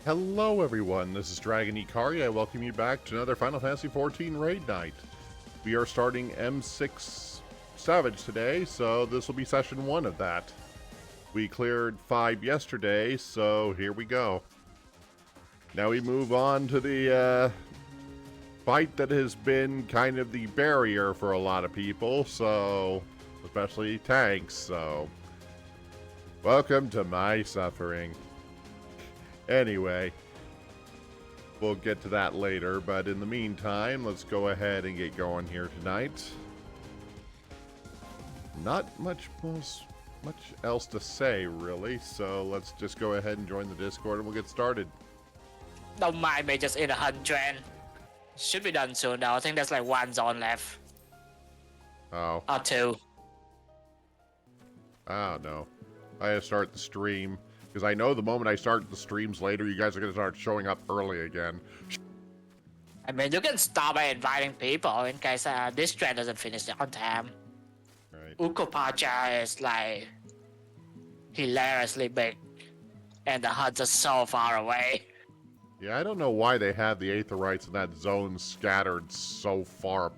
Hello everyone, this is Draginhikari. I welcome you back to another Final Fantasy XIV Raid Night. We are starting M6 Savage today, so this will be session 1 of that. We cleared 5 yesterday, so here we go. Now we move on to the fight that has been kind of the barrier for a lot of people, so especially tanks, so welcome to my suffering. Anyway, we'll get to that later, but in the meantime, let's go ahead and get going here tonight. Not much else to say, really, so let's just go ahead and join the Discord and we'll get started. Don't mind me, just in 100. Should be done soon though. I think there's like 1 zone left. Oh. Or 2. I don't know. I gotta start the stream. Because I know the moment I start the streams later, you guys are going to start showing up early again. I mean, you can start by inviting people in case this trend doesn't finish on time. Right. Ukopacha is like hilariously big, and the huts are so far away. Yeah, I don't know why they have the Aetherites in that zone scattered so far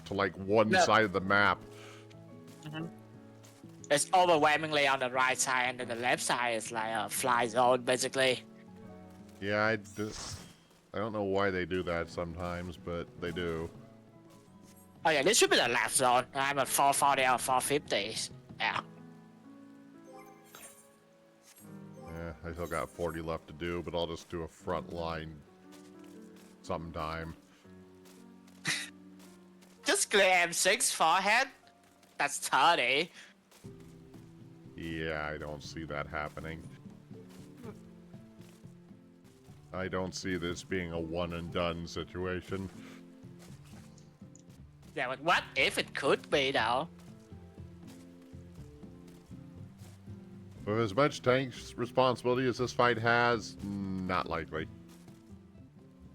to like one side of the map. Mm-hmm. It's overwhelmingly on the right side, and then the left side is like a fly zone, basically. Yeah, I don't know why they do that sometimes, but they do. Oh yeah, this should be the left zone. I'm at 440 or 450. Yeah. Yeah, I still got 40 left to do, but I'll just do a front line sometime. Just clear M6 forehead. That's 30. Yeah, I don't see that happening. I don't see this being a one and done situation. Yeah, but what if it could be though? With as much tank responsibility as this fight has, not likely.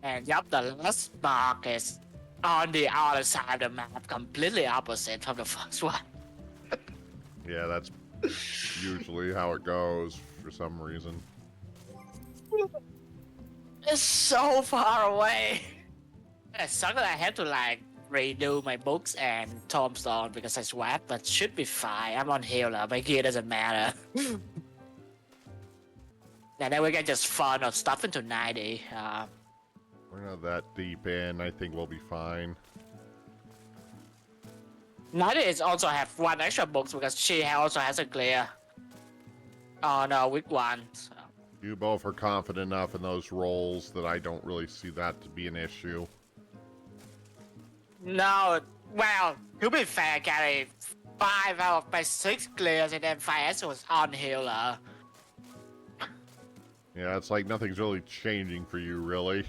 And yup, the last mark is on the other side of the map, completely opposite from the first one. Yeah, that's usually how it goes for some reason. It's so far away. It sucks that I have to like redo my books and tombstone because I swapped, but should be fine. I'm on healer, my gear doesn't matter. And then we can just funnel stuff into 90. We're not that deep in. I think we'll be fine. 90 is also have 1 extra books because she also has a clear. Oh no, week 1. So. You both are confident enough in those rolls that I don't really see that to be an issue. No, well, to be fair, Gary, 5 out of my 6 clears in M6S was on healer. Yeah, it's like nothing's really changing for you, really.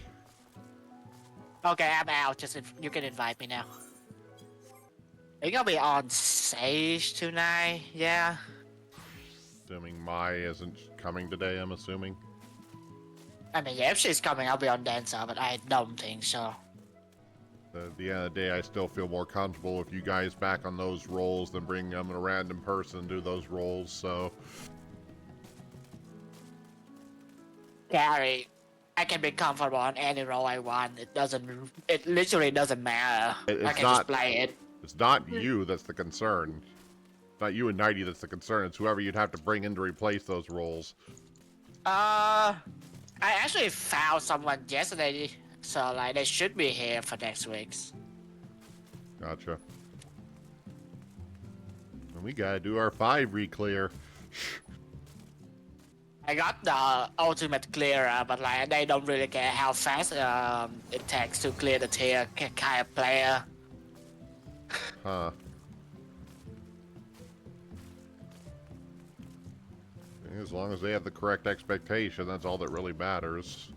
Okay, I'm out. Just you can invite me now. Are you gonna be on Sage tonight? Yeah. Assuming Mai isn't coming today, I'm assuming. I mean, yeah, if she's coming, I'll be on Dancer, but I don't think so. At the end of the day, I still feel more comfortable with you guys back on those rolls than bringing them a random person to do those rolls, so... Gary, I can be comfortable on any role I want. It literally doesn't matter. I can just play it. It's not you that's the concern. It's not you and 90 that's the concern. It's whoever you'd have to bring in to replace those roles. I actually found someone yesterday, so like they should be here for next week's. Gotcha. And we gotta do our 5 re-clear. I got the ultimate clearer, but like they don't really care how fast it takes to clear the tier kind of player. Huh. As long as they have the correct expectation, that's all that really matters.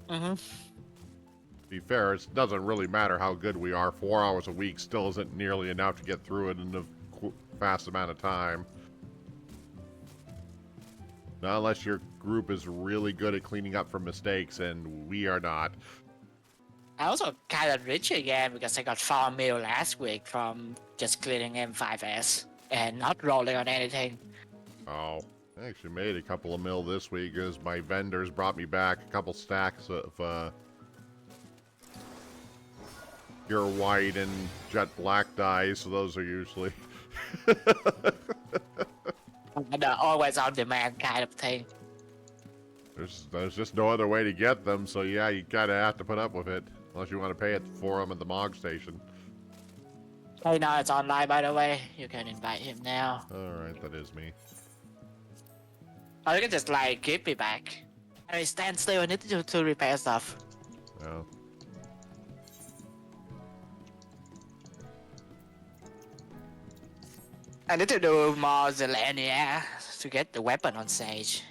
Mm-hmm. To be fair, it doesn't really matter how good we are. 4 hours a week still isn't nearly enough to get through it in a fast amount of time. Not unless your group is really good at cleaning up from mistakes, and we are not. I also kind of rich again because I got 4 mil last week from just clearing M5S and not rolling on anything. Oh, I actually made a couple of mil this week as my vendors brought me back a couple stacks of pure white and jet black dyes, so those are usually The always on demand kind of thing. there's just no other way to get them, so yeah, you gotta have to put up with it unless you want to pay it for them at the Mog station. Hey, now it's online, by the way. You can invite him now. Alright, that is me. Or you can just like give me back. I stand still. I need to repair stuff. Oh. I need to do more Zelenia to get the weapon on Sage.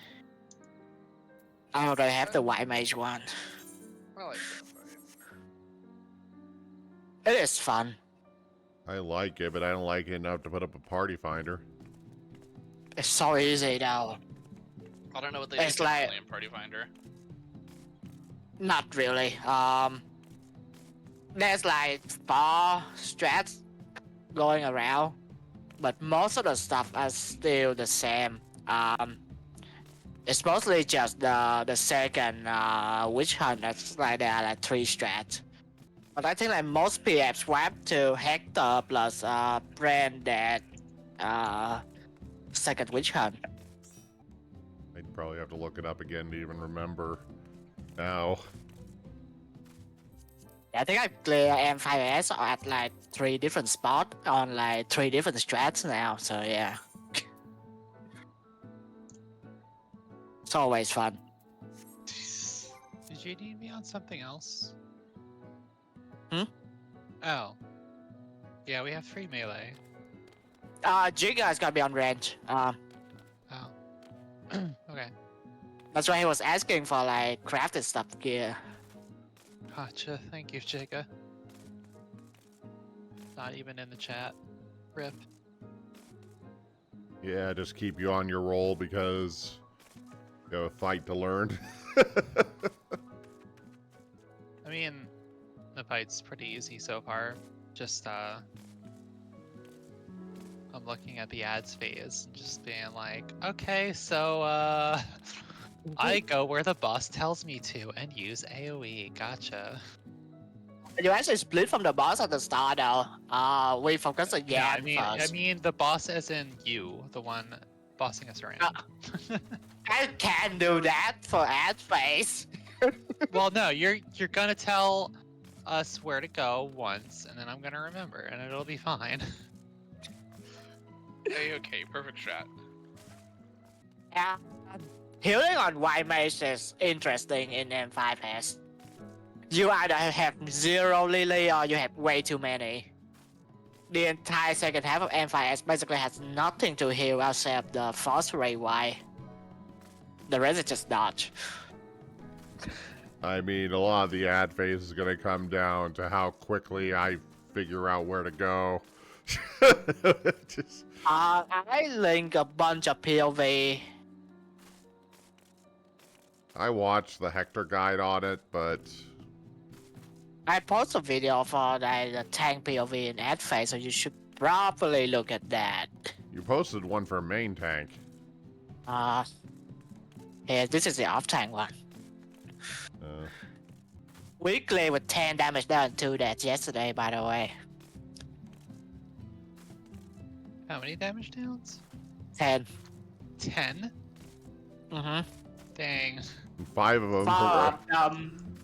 I already have the white mage one. I like that fight. It is fun. I like it, but I don't like it enough to put up a party finder. It's so easy though. I don't know what they do It's like- differently in Party Finder. Not really. There's like 4 strats going around, but most of the stuff are still the same. It's mostly just the second witch hunt. That's like there are like 3 strats. But I think like most PF swap to Hector plus brand that second witch hunt. I'd probably have to look it up again to even remember now. I think I clear M5S at like 3 different spots on like 3 different strats now, so yeah. It's always fun. Did you need me on something else? Hmm? Oh. Yeah, we have 3 melee. Giga is gonna be on range. Oh. Okay. That's why he was asking for like crafted stuff gear. Gotcha. Thank you, Jigga. Not even in the chat. Rip. Yeah, just keep you on your roll because you have a fight to learn. I mean, the fight's pretty easy so far. Just, I'm looking at the ads phase and just being like, okay, so, I go where the boss tells me to and use AoE. Gotcha. You actually split from the boss at the start though. We focus on Yeah, Yan I first. mean the boss as in you, the one bossing us around. I can do that for ad phase. Well, no, you're gonna tell us where to go once, and then I'm gonna remember, and it'll be fine. Hey, okay, perfect shot. Yeah. Healing on white mage is interesting in M5S. You either have 0 Lily or you have way too many. The entire second half of M5S basically has nothing to heal except the force ray Y. The rest is just dodge. I mean, a lot of the ad phase is going to come down to how quickly I figure out where to go. Just, I link a bunch of POV. I watched the Hector guide on it, but I post a video for the tank POV in ad phase, so you should probably look at that. you posted one for main tank. Yeah, this is the off tank one. Weekly with 10 damage down 2 deaths yesterday, by the way. How many damage downs? 10. 10? Mm-hmm. Dang. 5 of them.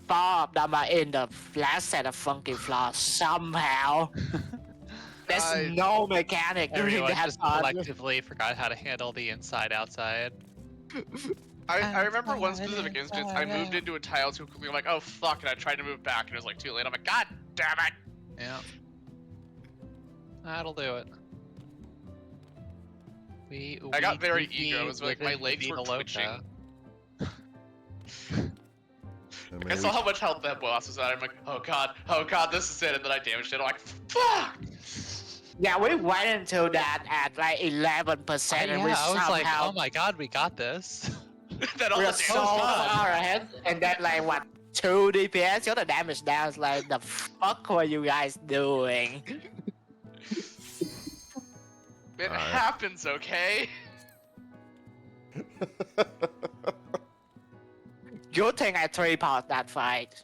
4 of them are in the last set of funky flaws somehow. There's no mechanic during Everyone that just part. collectively forgot how to handle the inside-outside. I remember one specific instance. I moved into a tile too quickly. I'm like, oh fuck, and I tried to move back, and it was like too late. I'm like, god damn it! Yeah. That'll do it. I got very we ego. It was like my live in legs were Vita Loca. twitching. I I mean, saw how much health that boss was at. I'm like, oh god, this is it. And then I damaged it. I'm like, fuck! Yeah, we went into that at like 11%, and we I was like, somehow oh my god, we got this. Then all we're the so damage was done. far ahead, and then like what 2 DPS got the damage down. It's like the fuck were you guys doing? It happens, okay? Good thing I 3-pot that fight.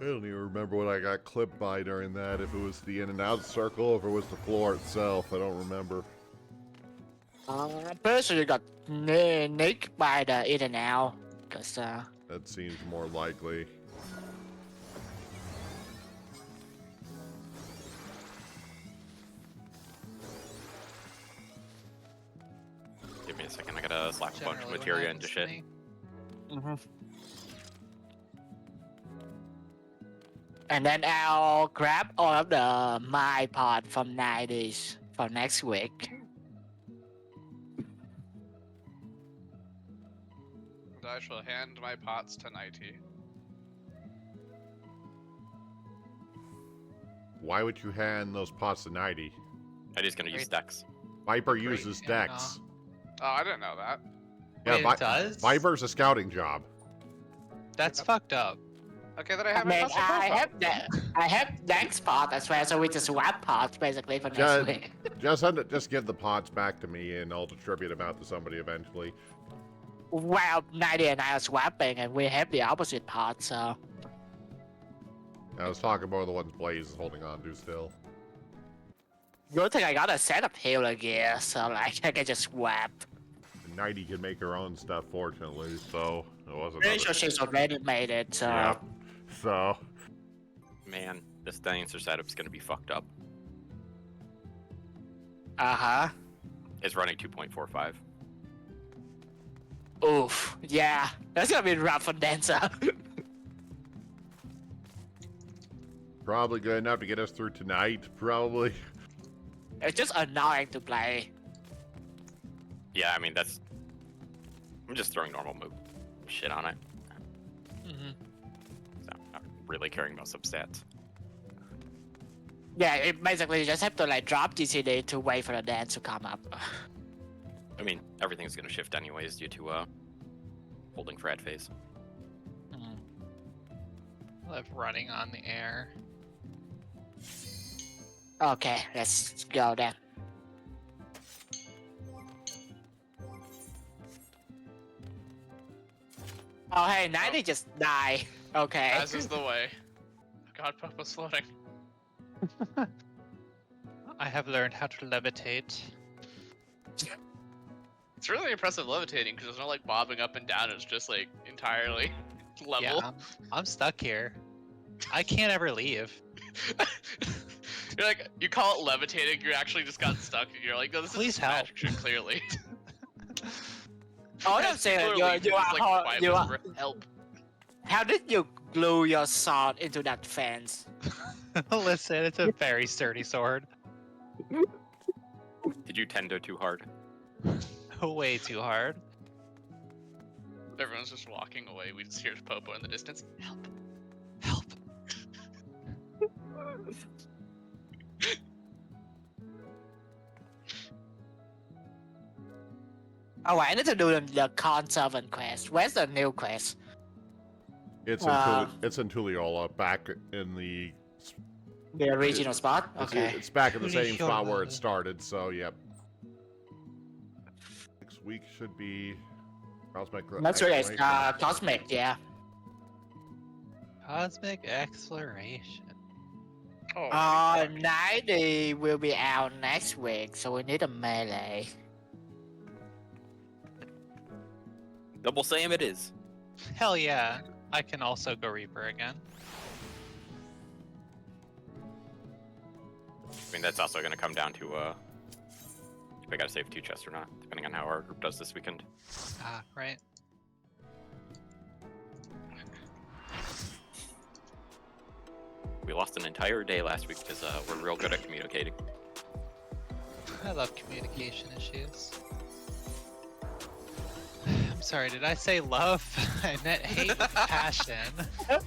I don't even remember what I got clipped by during that. If it was the in and out circle, or if it was the floor itself, I don't remember. I'm pretty sure you got nicked by the in and out. Cause That seems more likely. Give me a second. I gotta slap a bunch of Generally what materia happens into to shit. me. and then I'll grab all of the my pot from 90s for next week. And I shall hand my pots to Nighty. Why would you hand those pots to 90? I'm just gonna use Dex. Viper Great, uses yeah, Dex. Oh, I didn't know that. Yeah, Wait, it does? Viper's a scouting job. That's fucked up. Okay, then I I have mean, my pots. I have next pot as well, so we just swap pots basically for next Just, week. just give the pots back to me, and I'll distribute them out to somebody eventually. Well, 90 and I are swapping, and we have the opposite pot, so. I was talking about the ones Blaze is holding on to still. Good thing I got a set of healer gear, so like I can just swap. And 90 can make her own stuff, fortunately, so it wasn't. Pretty sure she's already made it, so. Yeah. So. Man, this dancer setup's gonna be fucked up. Uh-huh. It's running 2.45. Oof. Yeah. That's gonna be rough for Dancer. Probably good enough to get us through tonight, probably. It's just annoying to play. Yeah, I mean that's. I'm just throwing normal move shit on it. Mm-hmm. So I'm not really caring about substats. Yeah, it basically you just have to like drop GCD to wait for the dance to come up. I mean, everything's gonna shift anyways due to holding for ad phase. Love running on the air. Okay, let's go then. Oh hey, 90 just die. Okay. As is the way. God, Popo's floating. I have learned how to levitate. It's really impressive levitating because there's no like bobbing up and down. It's just like entirely level. Yeah, I'm stuck here. I can't ever leave. You're like, you call it levitating, you actually just got stuck. And you're like, no, this Please is help. magic trick, clearly. All I'm saying, Clearly, you just, are, quiet you are, whisper, help. how did you glue your sword into that fence? Listen, it's a very sturdy sword. Did you tendo too hard? Way too hard. Everyone's just walking away. We just hear Popo in the distance. Help. Help. Oh, I need to do the Con Servant quest. Where's the new quest? It's in, it's in Tuliola, back in the. The original spot? It's, Okay. it's back in the same Tuliola. spot where it started, so yep. Next week should be. Cosmic That's right, it's Exploration. Cosmic, yeah. Cosmic exploration. Oh, 90 will be out next week, so we need a melee. Double Sam it is. Hell yeah. I can also go Reaper again. I mean, that's also gonna come down to if I gotta save 2 chests or not, depending on how our group does this weekend. Ah, right. We lost an entire day last week because we're real good at communicating. I love communication issues. I'm sorry, did I say love? I meant hate with passion. I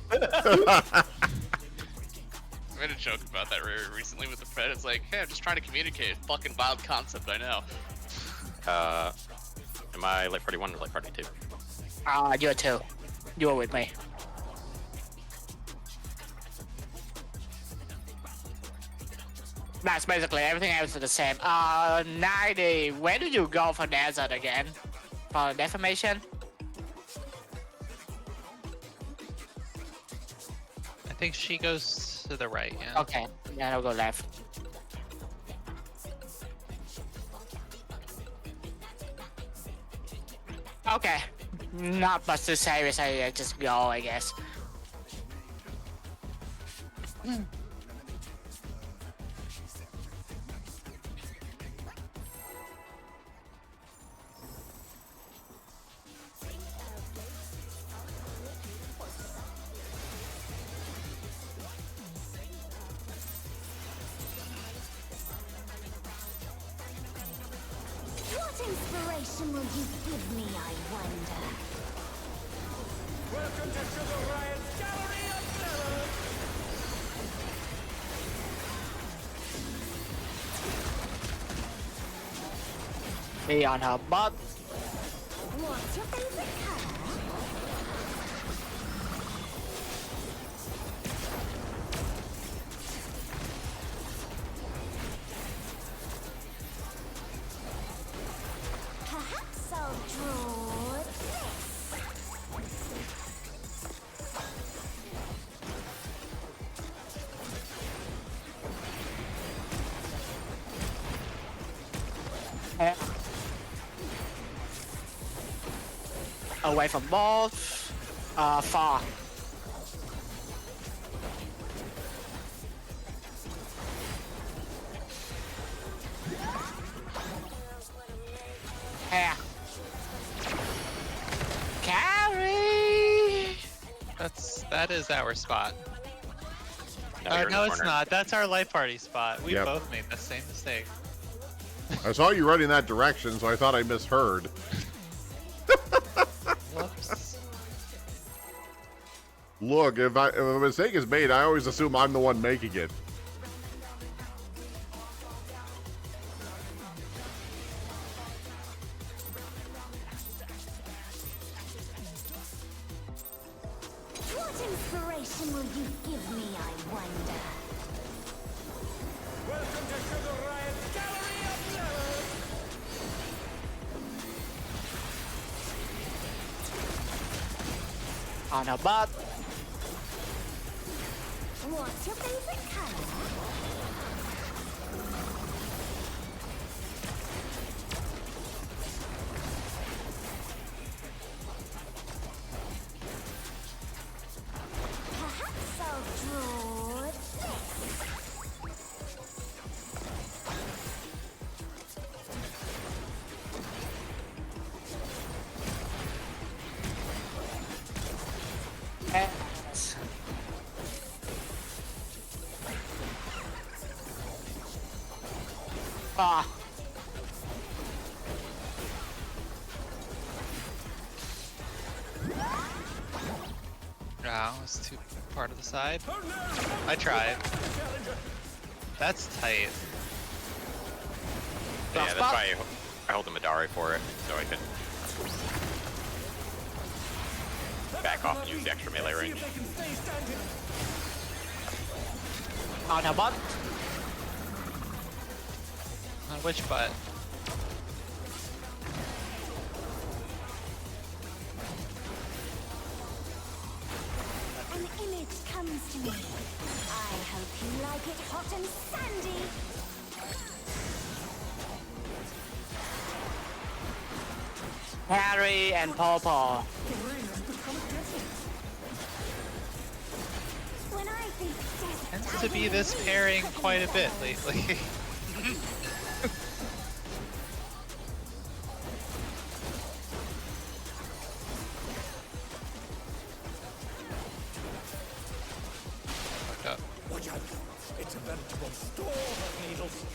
made a joke about that recently with the Fred. It's like, hey, I'm just trying to communicate. Fucking wild concept, I know. Am I Light Party 1 or Light Party 2? You're two. You're with me. That's basically everything else is the same. 90, where did you go for desert again? for defamation. I think she goes to the right, yeah. Okay, then I'll go left. Okay, not much to say. I just go, I guess. What inspiration will you give me, I wonder? Welcome to Sugar Riot's Gallery of Mirrors! Be on her butt. What's your favorite color? Perhaps I'll draw this. Yeah. Away from both. Far. Yeah. Carry. That is our spot. No, you're in No, the it's corner. not. That's our life party spot. We Yep. both made the same mistake. I saw you running that direction, so I thought I misheard. Whoops. Look, if a mistake is made, I always assume I'm the one making it. What inspiration will you give me, I wonder? Welcome to Sugar Riot's Gallery of Mirrors! On her butt. What's your favorite color? Perhaps I'll draw this. Yes. Ah. No, it's too part of the side. I tried. That's tight. Yeah, Last that's spot. why I hold the Madari for it, so I can back off and use the extra melee range. They can stay standing. On her butt. On which butt? An image comes to me. I hope you like it hot and sandy. Harry and Popo. When I think desert, Tends to be this pairing quite a bit lately. Fucked up. Watch out. It's a veritable storm of needles.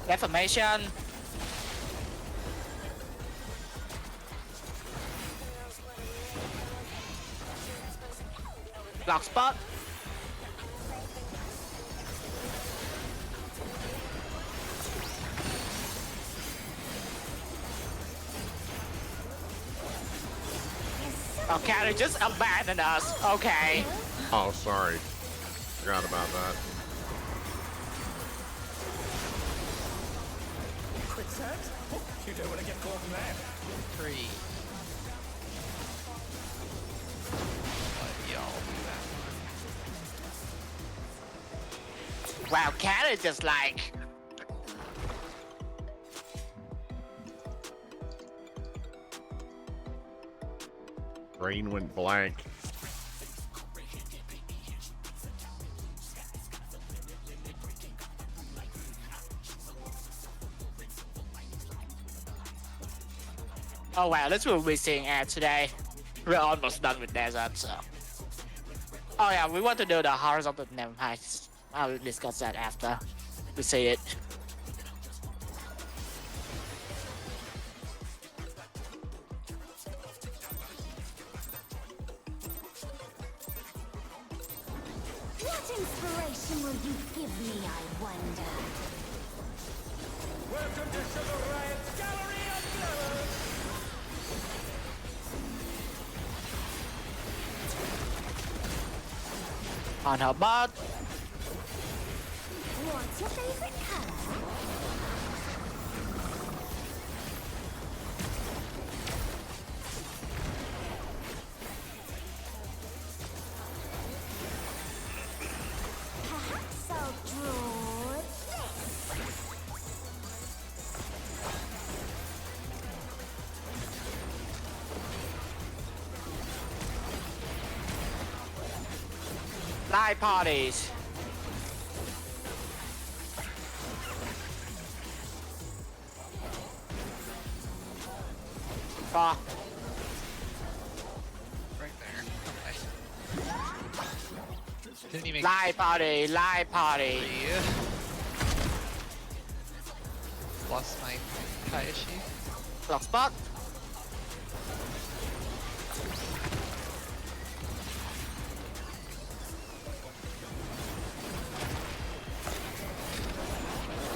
Defamation. Block spot. Okay, they just abandoned us. Okay. Oh, sorry. Forgot about that. Quick set. Oh, you don't want to get caught in there. 3. Let y'all do that. Wow, Cat is just like. Brain went blank. Oh wow, this will be seeing ad today. We're almost done with desert, so. Oh yeah, we want to do the horizontal. Never mind. I'll discuss that after we see it. What inspiration will you give me, I wonder? Welcome to Sugar Riot's Gallery of Blurs. On her butt. What's your favorite color? Perhaps I'll draw this. Live parties. Ah, Right there. Okay. Didn't even live party, live party. breathe. Lost my Kaishi. Block spot.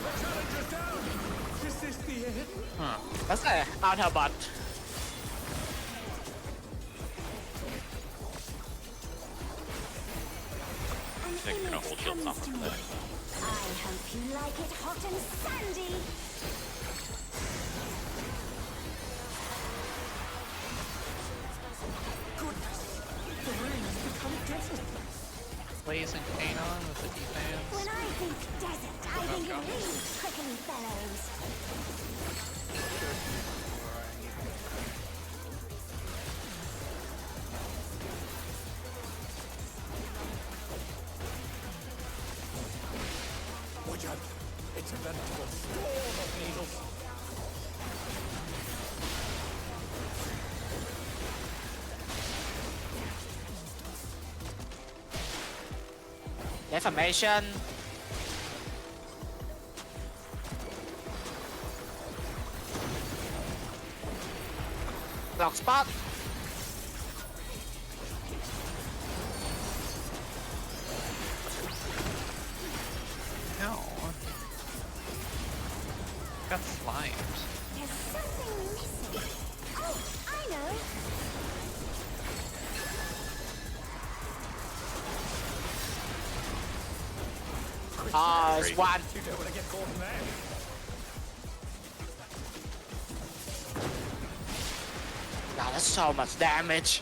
The challenger's down. Is this the end? Huh. That's it. On her butt. An think I'm gonna image hold shield comes something to for me. that. I hope you like it hot and sandy. Goodness. The rain has become desert. Blaze and Kanon with the defense. When I think desert, I think of these prickly fellows. Watch out. It's a veritable storm of needles. Deformation. Block spot. No. Got slimed. There's something missing. Oh, I know. Ah, it's Crazy. one. You don't want to get caught in there. God, that's so much damage.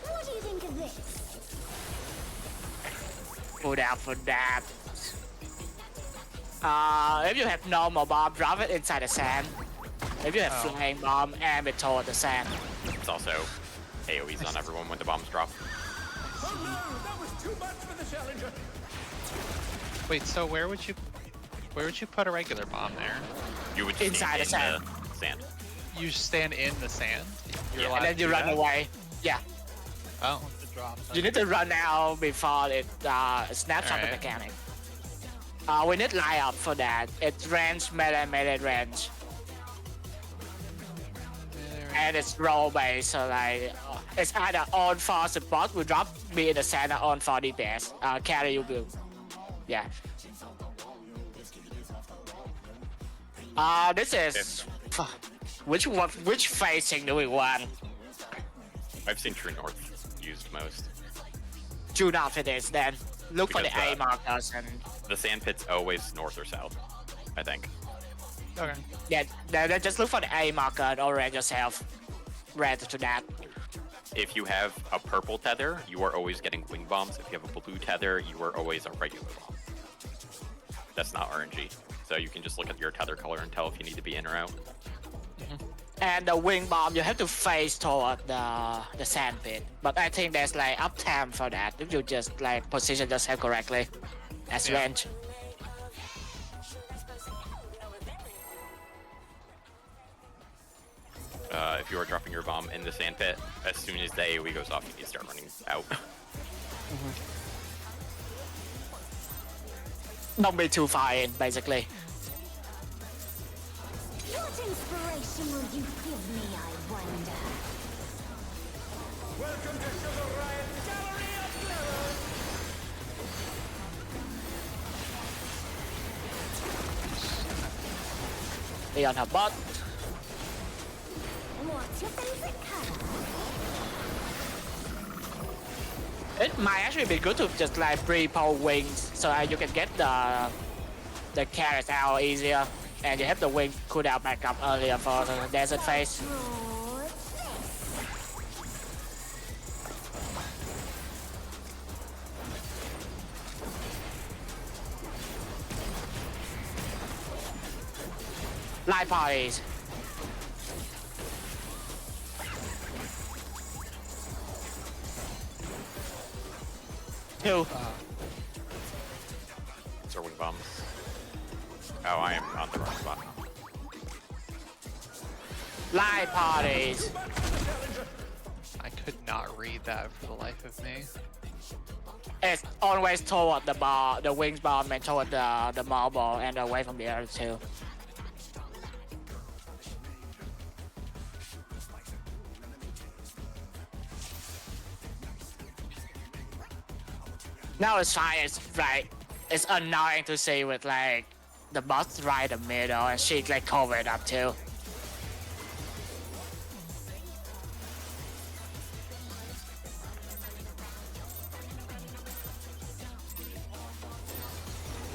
What do you think of this? Put out for that. If you have normal bomb, drop it inside the sand. If you have Oh. flying bomb, aim it toward the sand. It's also AoEs on everyone when the bombs drop. Oh no, that was too much for the challenger. Wait, so where would you put a regular bomb there? You would Inside stand the in the sand. You stand in the sand? You're Yeah, allowed And then to you do run that? away. Yeah. Oh. You need to run out before it snaps out the Alright. mechanic. We need line up for that. It's range, melee range. And it's roll based, so like it's either on for support will drop me in the center on for DPS. Carry you will. Yeah. This is which facing do we want? I've seen True North used most. True North it is then. Look for the Because, A markers and The sand pit's always north or south, I think. Okay. yeah, then just look for the A marker and orient yourself ready to that. If you have a purple tether, you are always getting wing bombs. If you have a blue tether, you are always a regular bomb. That's not RNG. So you can just look at your tether color and tell if you need to be in or out. And the wing bomb you have to face toward the sand pit. But I think there's like uptime for that if you just like position yourself correctly as Yeah. range. If you are dropping your bomb in the sand pit, as soon as the AoE goes off, you need to start running out. Don't be too far in, basically. What inspiration will you give me, I wonder? Welcome to Sugar Riot's Gallery of Mirrors! Be on her bot. What's your favorite color? It might actually be good to just like pre-pull wings so that you can get the carrots out easier, and you have the wing cooldown back up earlier for the desert phase. Draw this. Light parties. Two. Those are wing bombs. Oh, I am on the wrong spot. Light parties. I could not read that for the life of me. It's always toward the bar, the wings bomb, and toward the marble, and away from the other two. Now it's fine. It's like it's annoying to see with like the boss right in the middle, and she like covered up too.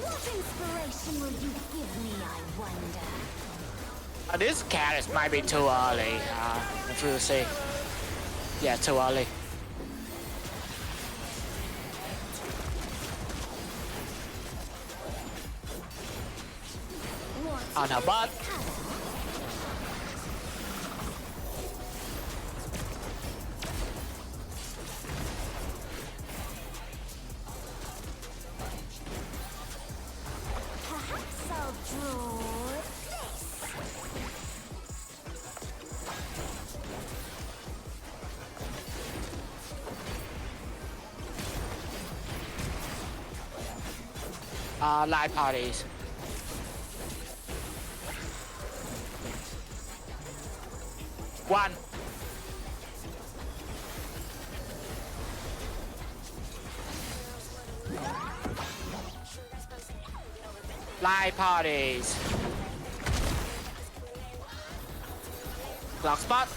What inspiration will you give me, I wonder? This carrot might be too early. If you see, yeah, too early. What's On her butt. Perhaps I'll draw this. Live parties. One. Live parties. Clock spot.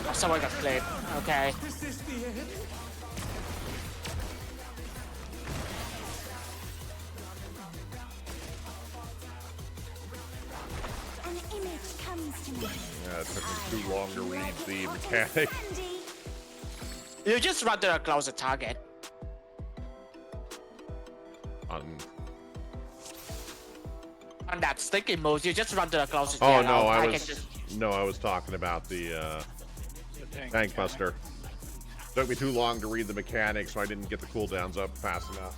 Oh, someone got clipped. Okay. Is this the end? An image comes to me. Yeah, it took me too long to read the mechanics. You just run to the closest target. On... On that sticky move, you just run to the closest Oh target. no, I can was just- I was talking about the tank buster. Took me too long to read the mechanics, so I didn't get the cooldowns up fast enough.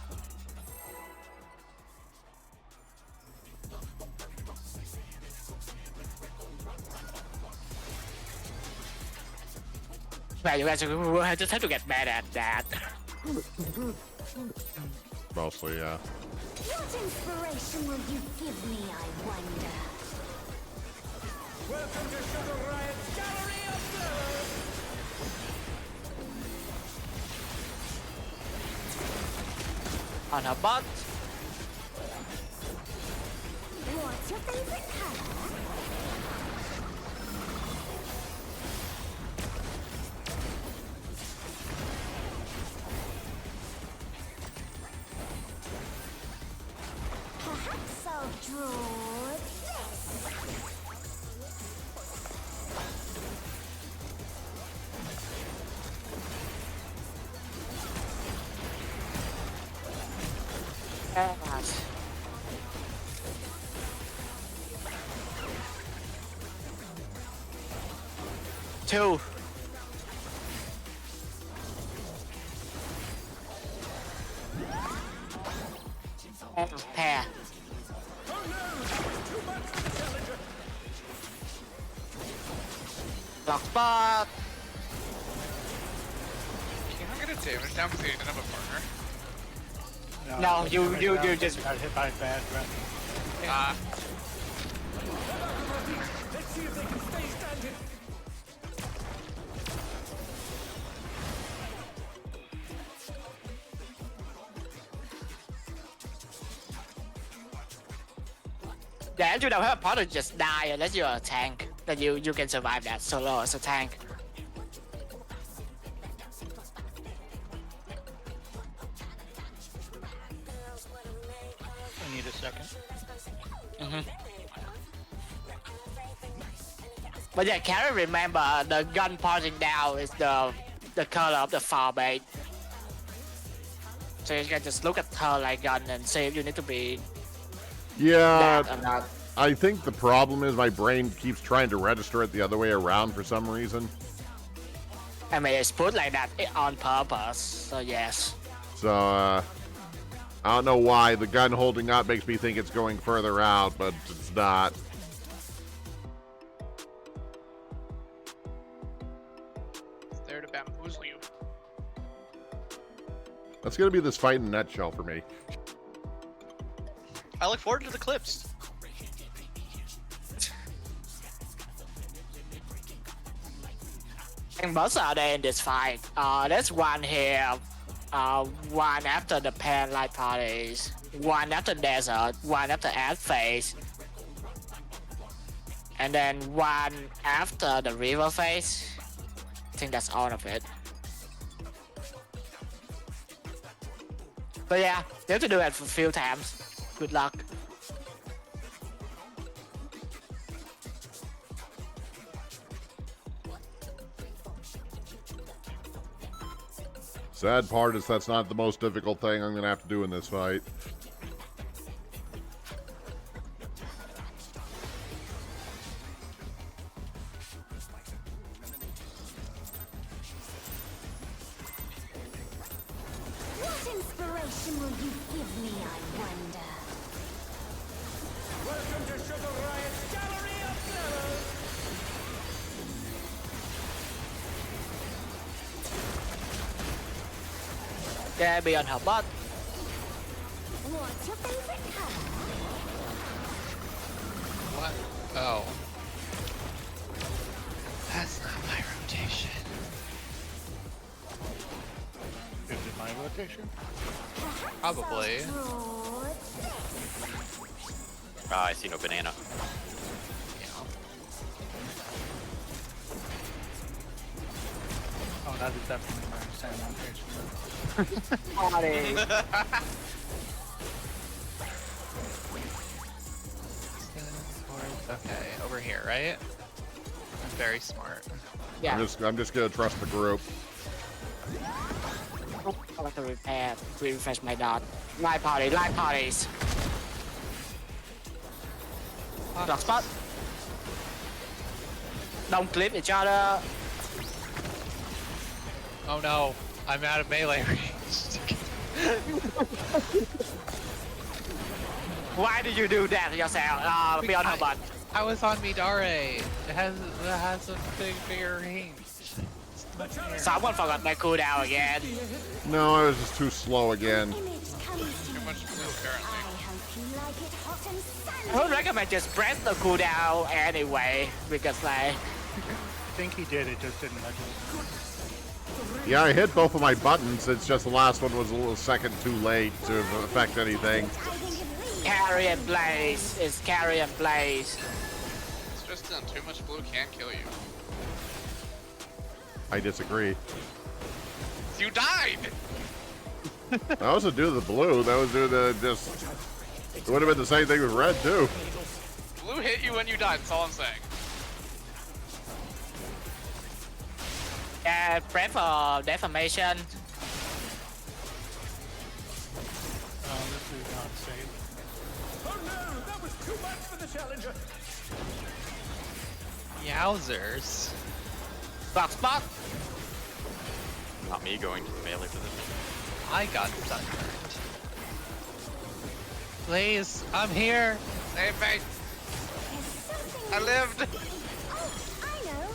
Well, you guys will just have to get better at that. Mostly, yeah. What inspiration will you give me, I wonder? Welcome to Sugar Riot's Gallery of Mirrors! on her butt. What's your favorite color? Perhaps I'll draw this. Yes. Two. Pair. Block spot. Can I get a damage down because he didn't have a partner? No, you just got hit by a bad breath. Let's see if they can stay standing. yeah, if you don't have a partner, just die unless you're a tank. Then you can survive that solo as a tank. I need a second. But yeah, Carrie, remember the gun pointing down is the color of the far bait. So you can just look at her like gun and see if you need to be Yeah, that or not. I think the problem is my brain keeps trying to register it the other way around for some reason. I mean, it's put like that on purpose, so yes. So, I don't know why the gun holding up makes me think it's going further out, but it's not. It's there to bamboozle you. That's gonna be this fight in a nutshell for me. I look forward to the clips. And most are there in this fight. There's one here, one after the pan light parties, one after desert, one after ad phase, and then one after the river phase. I think that's all of it. But yeah, you have to do it for a few times. Good luck. Sad part is that's not the most difficult thing I'm gonna have to do in this fight. What inspiration will you give me, I wonder? Welcome to Sugar Riot's Gallery of Fellows. Yeah, be on her butt. What's your favorite color? What? Oh. That's not my rotation. Is it my rotation? Perhaps Probably. I'll draw this. I see no banana. Yeah. Oh, that is definitely my same rotation. Party. Okay, over here, right? I'm very smart. Yeah. I'm just gonna trust the group. I want to refresh my dot. Live parties. Block spot. Don't clip each other. Oh no, I'm out of melee range. Why did you do that to yourself? Be on her butt. I was on Midare. It has a bigger range. Someone forgot my cooldown again. No, I was just too slow again. Image comes to me. Much blue, I apparently. hope you like it hot and I sunny. would recommend just press the cooldown anyway, because like, I think he did, it just didn't register. Yeah, I hit both of my buttons. It's just the last one was a little second too late to affect anything. Carry and blaze. It's carry and blaze. It's just done too much blue can't kill you. I disagree. You died! I also do the blue. That was do the just. It would have been the same thing with red too. Blue hit you when you died, that's all I'm saying. Prep for deformation. This is not safe. Oh no, that was too much for the challenger. Yowzers. Box. Not me going to the melee position. I got sunburned. Please, I'm here. Save me! I lived! Oh, I know.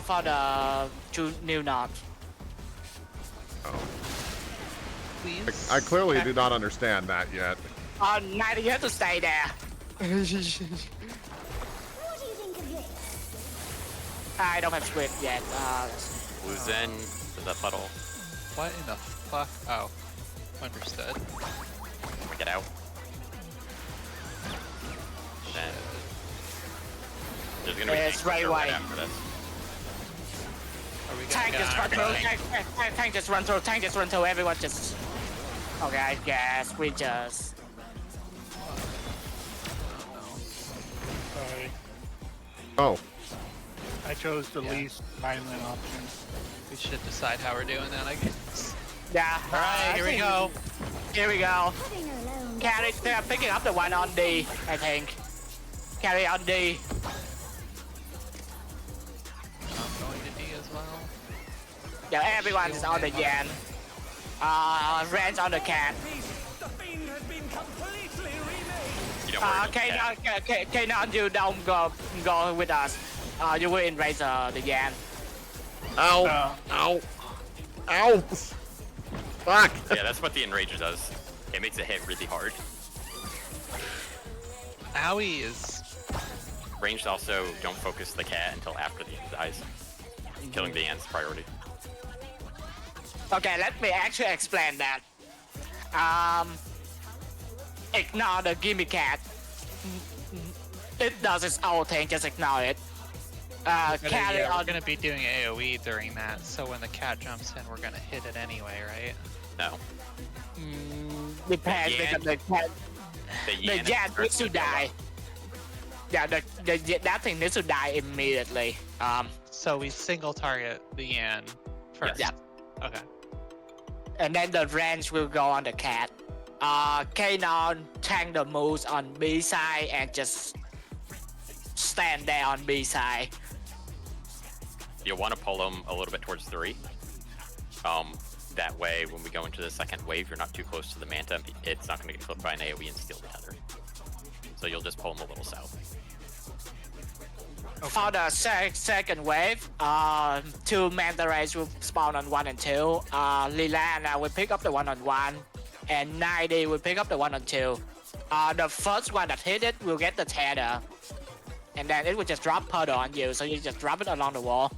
For the new knot. Please. I clearly do not understand that yet. Oh, Night, you have to stay there. What do you think of this? I don't have squid yet. Blue's in. There's that puddle. What in the fuck? Oh, understood. We get out. Then there's gonna be It's tanks right right away. after this. Are we gonna Tank get just on run our through. thing? Tank just run through. Tank just run through. Everyone just. Okay, I guess we just. Sorry. Oh, I chose the Yeah. least violent option. We should decide how we're doing that, I guess. Yeah. All right, here we go. Here we go. Putting her alone. Carry, they're picking up the one on D, I think. Carry on D. I'm going to D as well. Yeah, everyone's on the Yan. Rand's on the cat. The fiend has been completely remade. You don't worry about the cat. K9, you don't go with us. You will erase the Yan. ow, ow, ow! Fuck! Yeah, that's what the enrager does. It makes it hit really hard. Owie is. Ranged also don't focus the cat until after the end dies. Killing the ant's priority. Okay, let me actually explain that. Ignore the gimme cat. It does its own thing, just ignore it. Carry Yeah, we're on. gonna be doing AoE during that, so when the cat jumps in, we're gonna hit it anyway, right? No. Depends Yan. because the cat. The The Yan Yan is needs to first go die. Yeah, that thing needs to die immediately. So we single target the Yan first. Yeah. Okay. And then the range will go on the cat. Kanon tank the moves on B side and just stand there on B side. You'll want to pull them a little bit towards 3. That way, when we go into the second wave, you're not too close to the Manta. It's not going to get clipped by an AoE and steal the tether. So you'll just pull them a little south. For the second wave, 2 Manta Rays will spawn on 1 and 2. Lilana will pick up the 1 on 1. And 90 will pick up the 1 on 2. The first one that hit it will get the tether. And then it will just drop puddle on you, so you just drop it along the wall.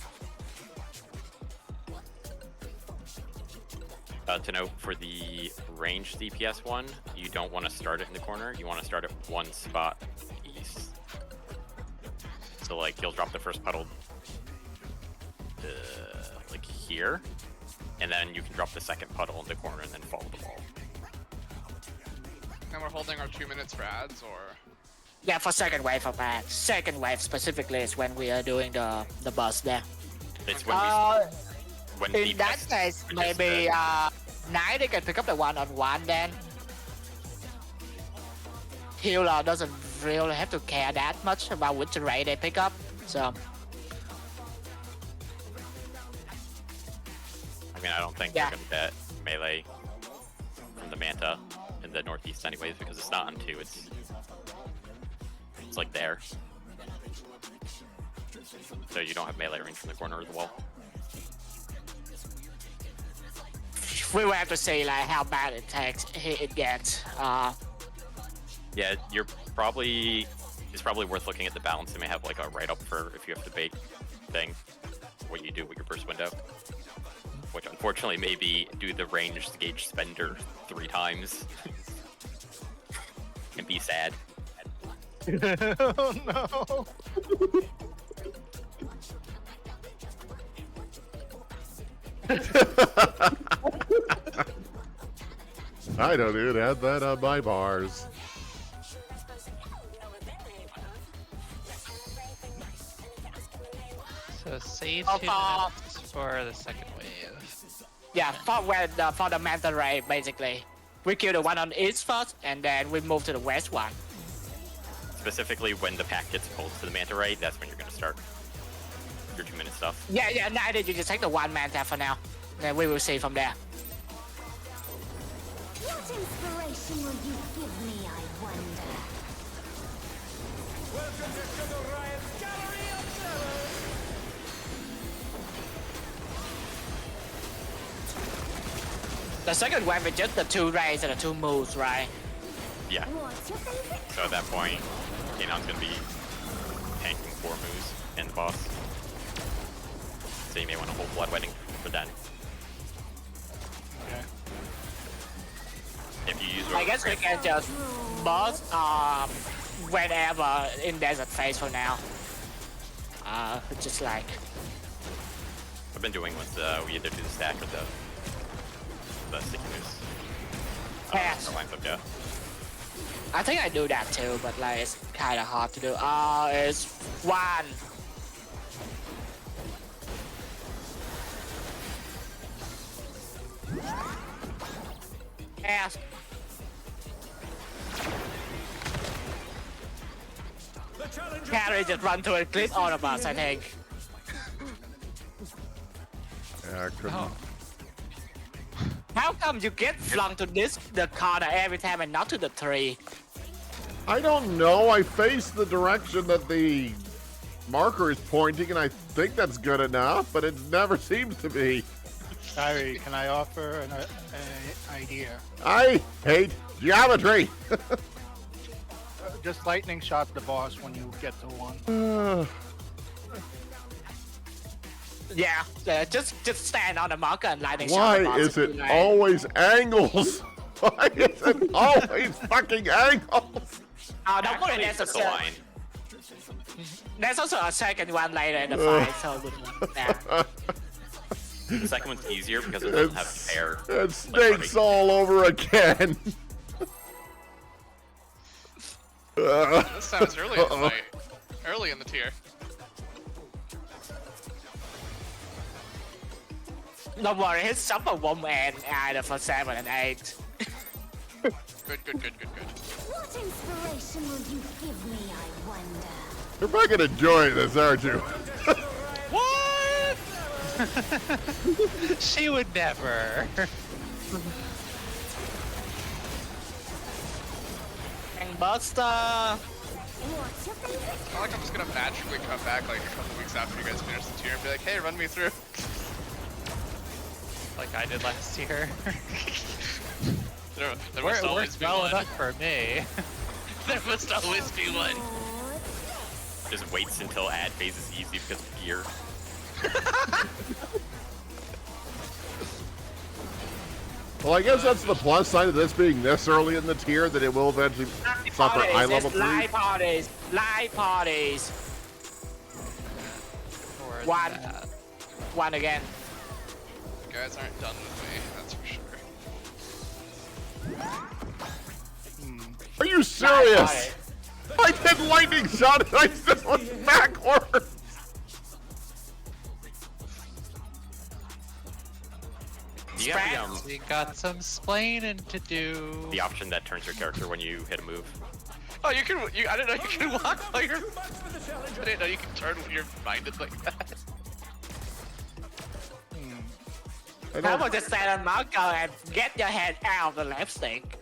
To note, for the ranged DPS one, you don't want to start it in the corner. You want to start it one spot east. So, like, you'll drop the first puddle, like here, and then you can drop the second puddle in the corner and then follow the wall. And we're holding our 2 minutes for ads, or? Yeah, for second wave of that. Second wave specifically is when we are doing the bus there. It's when when In that DPS case, switches maybe to- 90 can pick up the 1 on 1 then. Healer doesn't really have to care that much about which ray they pick up, so. I mean, I don't think Yeah. they're gonna get melee from the Manta in the northeast anyways, because it's not on 2, it's like there. So you don't have melee range from the corner of the wall. We will have to see like how bad it gets. Yeah, you're probably it's probably worth looking at the balance. They may have like a write-up for if you have to bait thing, what you do with your first window. Which unfortunately maybe do the ranged gauge spender 3 times. And be sad. Oh no! I don't even have that on my bars. So save Oh, 2 minutes for the second wave. Yeah, for the manta ray, basically. We kill the one on east first, and then we move to the west one. Specifically when the pack gets pulled to the manta ray, that's when you're gonna start your 2-minute stuff. Yeah, neither you just take the one manta for now. Then we will see from there. What inspiration will you give me, I wonder? Welcome to Sugar Riot's Gallery of Terror! The second wave is just the 2 rays and the 2 moves, right? Yeah. What's your favorite? So at that point, Kanon's gonna be tanking 4 moves and the boss. So you may want to hold Bloodwedding for that. Okay. If you use I guess we can just boss whenever in desert phase for now. Just like I've been doing with we either do the stack or the sticky moves. Pass. Lines up, yeah. I think I do that too, but like it's kind of hard to do. It's 1. Pass. The challenge Hikari just run to and clip all of us, I think. Yeah, I couldn't. Oh. How come you get flung to the corner every time and not to the tree? I don't know. I face the direction that the marker is pointing, and I think that's good enough, but it never seems to be. Kyrie, can I offer an idea? I hate geometry. Just lightning shot the boss when you get to 1. Yeah, just stand on the marker and lightning shot Why the boss is if it you like. always angles? Why is it always fucking angles? Oh, don't worry, Actually, there's a it's a line. there's also a second one later in the fight, so good one. Yeah. The second one's easier because it doesn't have air. And snakes all over again. This sounds early in the fight. Early in the tier. Don't worry, his summer won't end either for 7 and 8. Good. What inspiration will you give me, I wonder? You're fucking enjoying this, aren't you? What? She would never. And Buster! What's your favorite? I feel like I'm just gonna magically come back like a couple weeks after you guys finish the tier and be like, hey, run me through. Like I did last year. There must always Worked be well one. enough for me. There must always be one. Just waits until ad phase is easy because of gear. Well, I guess that's the plus side of this being this early in the tier, that it will eventually suffer eye level It's live 3. parties! Live parties! Or One. that. 1 again. You guys aren't done with me, that's for sure. Are you Live serious? party. I did lightning shot and I still went backwards. You have We got some splaining to do. the option that turns your character when you hit a move. Oh, I didn't know you could walk while you're... I didn't know you could turn when you're minded like that. I How don't, about just stand on marker and get your head out of the left stick?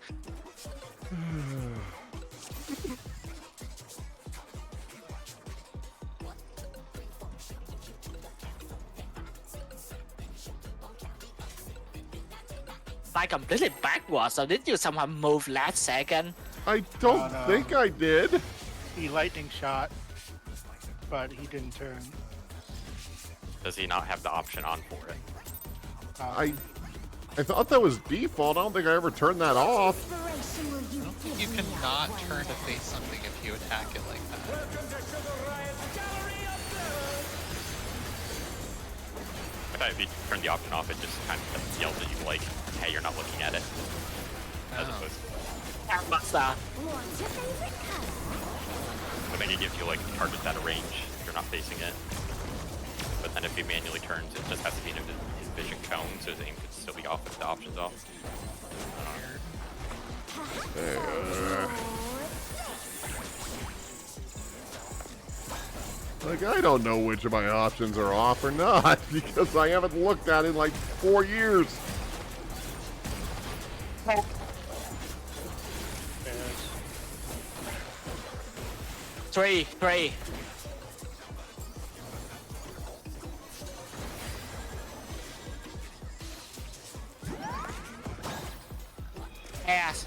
Like completely backwards, so did you somehow move last second? I don't no. think I did. He lightning shot, but he didn't turn. Does he not have the option on for it? I thought that was default. I don't think I ever turned that off. Inspiration will you I don't think give you me, cannot I turn to wonder? face something if you attack it like that. I thought if you turn the option off, it just kind of yells at you like, hey, you're not looking at it. As Oh. opposed to, Buster. What's your favorite color? I think it gives you like targets out of range if you're not facing it. But then if he manually turns, it just has to be in his vision cone, so his aim could still be off if the option's off. Like, I don't know which of my options are off or not because I haven't looked at it in like 4 years. Three. Yes.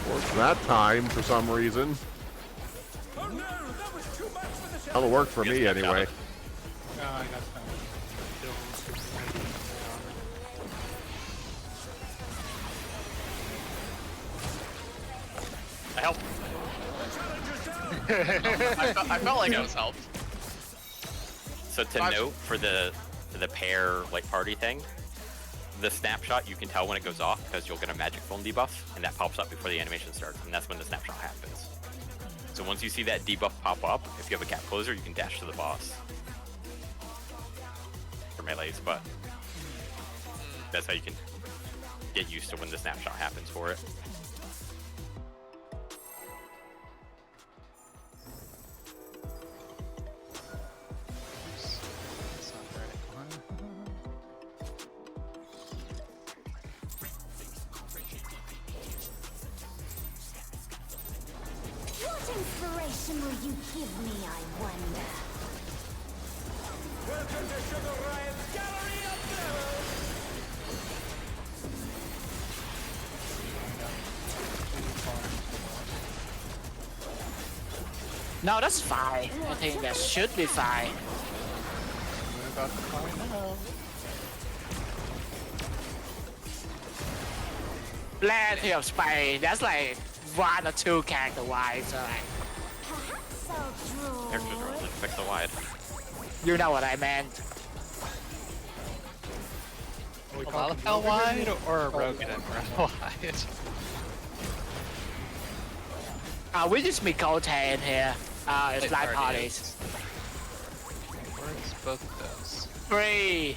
Worked that time for some reason. Oh no, that was too much for the That'll work for me Yes, anyway. No, I got some. I help. I felt like I was helped. So to note for the pair like party thing, the snapshot you can tell when it goes off because you'll get a magic phone debuff and that pops up before the animation starts, and that's when the snapshot happens. So once you see that debuff pop up, if you have a gap closer, you can dash to the boss for melees, but that's how you can get used to when the snapshot happens for it. That's not the right one. What inspiration will you give me, I wonder? Welcome to Sugar Riot's Gallery of Mirrors! No, that's fine. I think that should be fine. We're about to find out. Plenty of space. That's like 1 or 2 character wise. So like, Perhaps I'll draw. Characters are only pixel wide. you know what I meant. Are we A talking Lalapel wide Rogan? or a Rogan and wide? We just meet Cote in here. It's It live already parties. is. Works both of those. 3.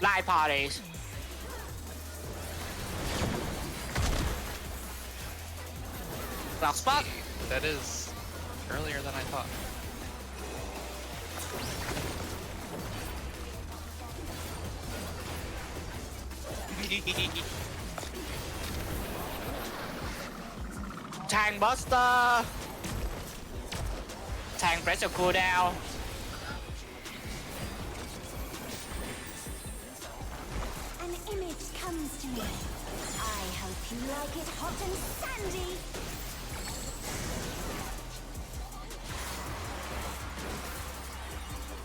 Live parties. Block spot. That is earlier than I thought. Tank Buster. Tank pressure cooldown. An image comes to me. I hope you like it hot and sandy.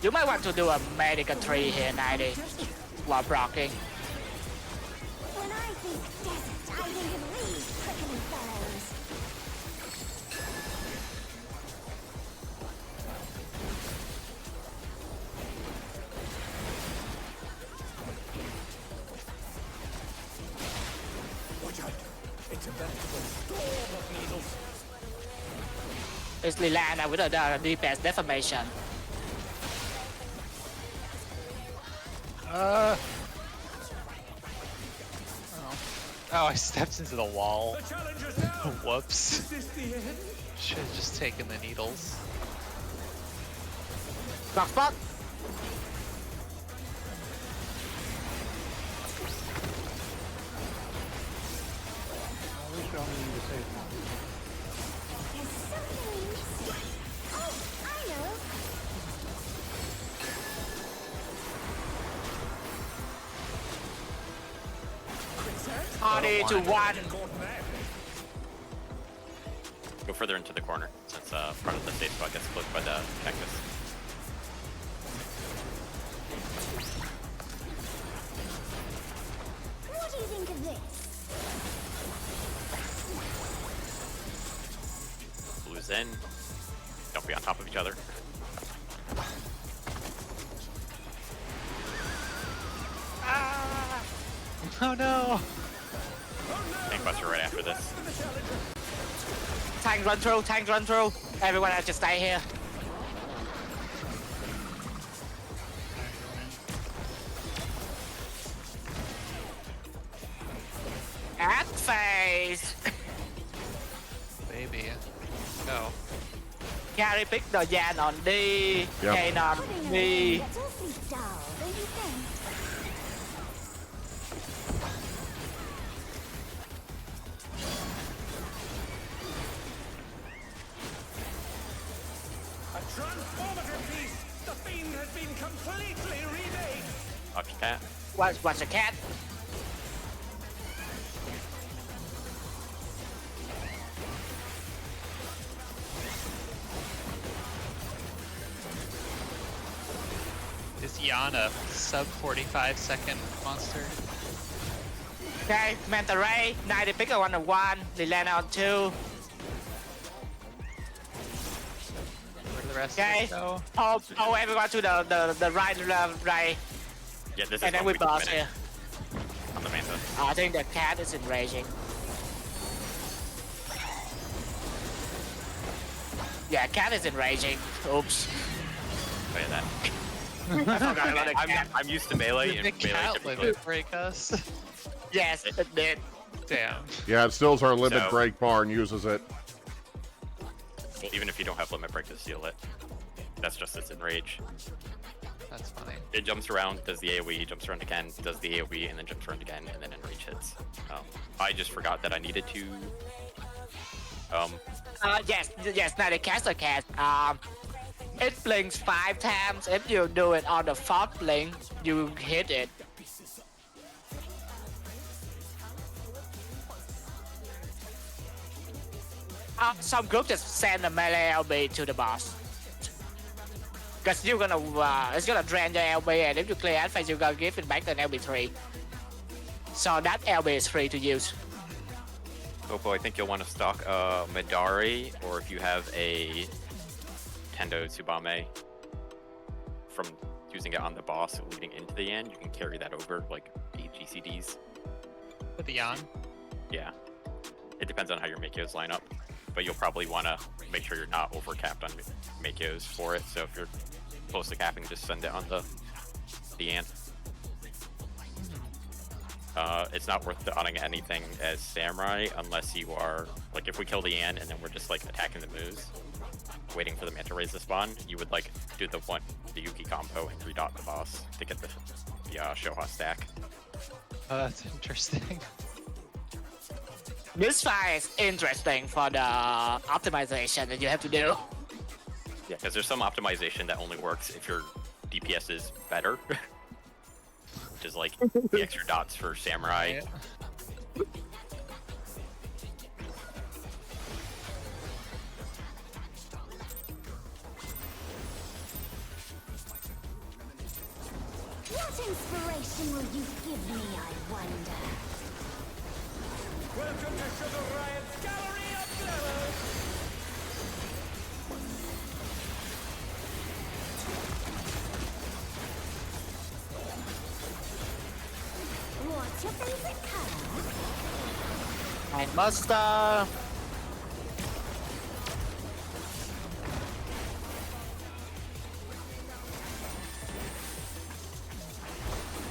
You might want to do a medical tree here, 90, while blocking. When I think desert, I think of these prickly fellows. Watch out! It's a veritable storm of needles. It's Lilana with the defense deformation. Oh, I stepped into the wall. The challenge is now! Whoops. Is this the end? Should have just taken the needles. Block spot. At least you only need to save one. There's something missing. Oh, I know. 3, 2, 1. Go further into the corner, since part of the safe spot gets cloaked by the cactus. What do you think of this? Blue's in. Don't be on top of each other. Oh no! Tank buster right after this. Tank run through, tank run through. Everyone has to stay here. At phase. Baby. Go. Hikari pick the Yan on D. Yep. Kane on Putting D. away gets awfully dull, don't you think? A transformative piece! The fiend has been completely remade! Watch cat. What's a cat? Is Yan a sub 45-second monster? Okay, Manta Ray. 90 pick on 1. Lilana on 2. Where do the rest Okay. of us go? Oh, everyone to the right, right. Yeah, this is And then one we weak boss minute here. on the Manta. I think the cat is enraging. Yeah, cat is enraging. Oops. Oh yeah, that. I forgot about the cat. I'm used to melee, Did and the melee cat typically. limit break us? Yes, it did. Damn. Yeah, it steals our limit So- break bar and uses it. Even if you don't have limit break to steal it, that's just its enrage. That's funny. It jumps around, does the AoE, jumps around again, does the AoE, and then jumps around again, and then enrage hits. I just forgot that I needed to. Yes, now the cat's a cat. It blinks 5 times. If you do it on the 4th blink, you hit it. Some group just send a melee LB to the boss. Cause you're gonna, it's gonna drain your LB, and if you clear ad phase, you're gonna give it back to an LB3. So that LB is free to use. Popo, I think you'll want to stock Midari, or if you have a Tendo Tsubame from using it on the boss leading into the end, you can carry that over like 8 GCDs. With the Yan? Yeah. It depends on how your Makios line up, but you'll probably want to make sure you're not over capped on Makios for it. So if you're close to capping, just send it on the ant. It's not worth dotting anything as Samurai unless you are, like, if we kill the Ant and then we're just like attacking the moves, waiting for the Manta Rays to spawn, you would like do the Yuki combo and 3-dot the boss to get the Shoha stack. Oh, that's interesting. This fight is interesting for the optimization that you have to do. Yeah, because there's some optimization that only works if your DPS is better. Which is like the extra dots for Samurai. Right. What inspiration will you give me, I wonder? Welcome to Sugar Riot's Gallery of Glamour! What's your favorite color? And Buster.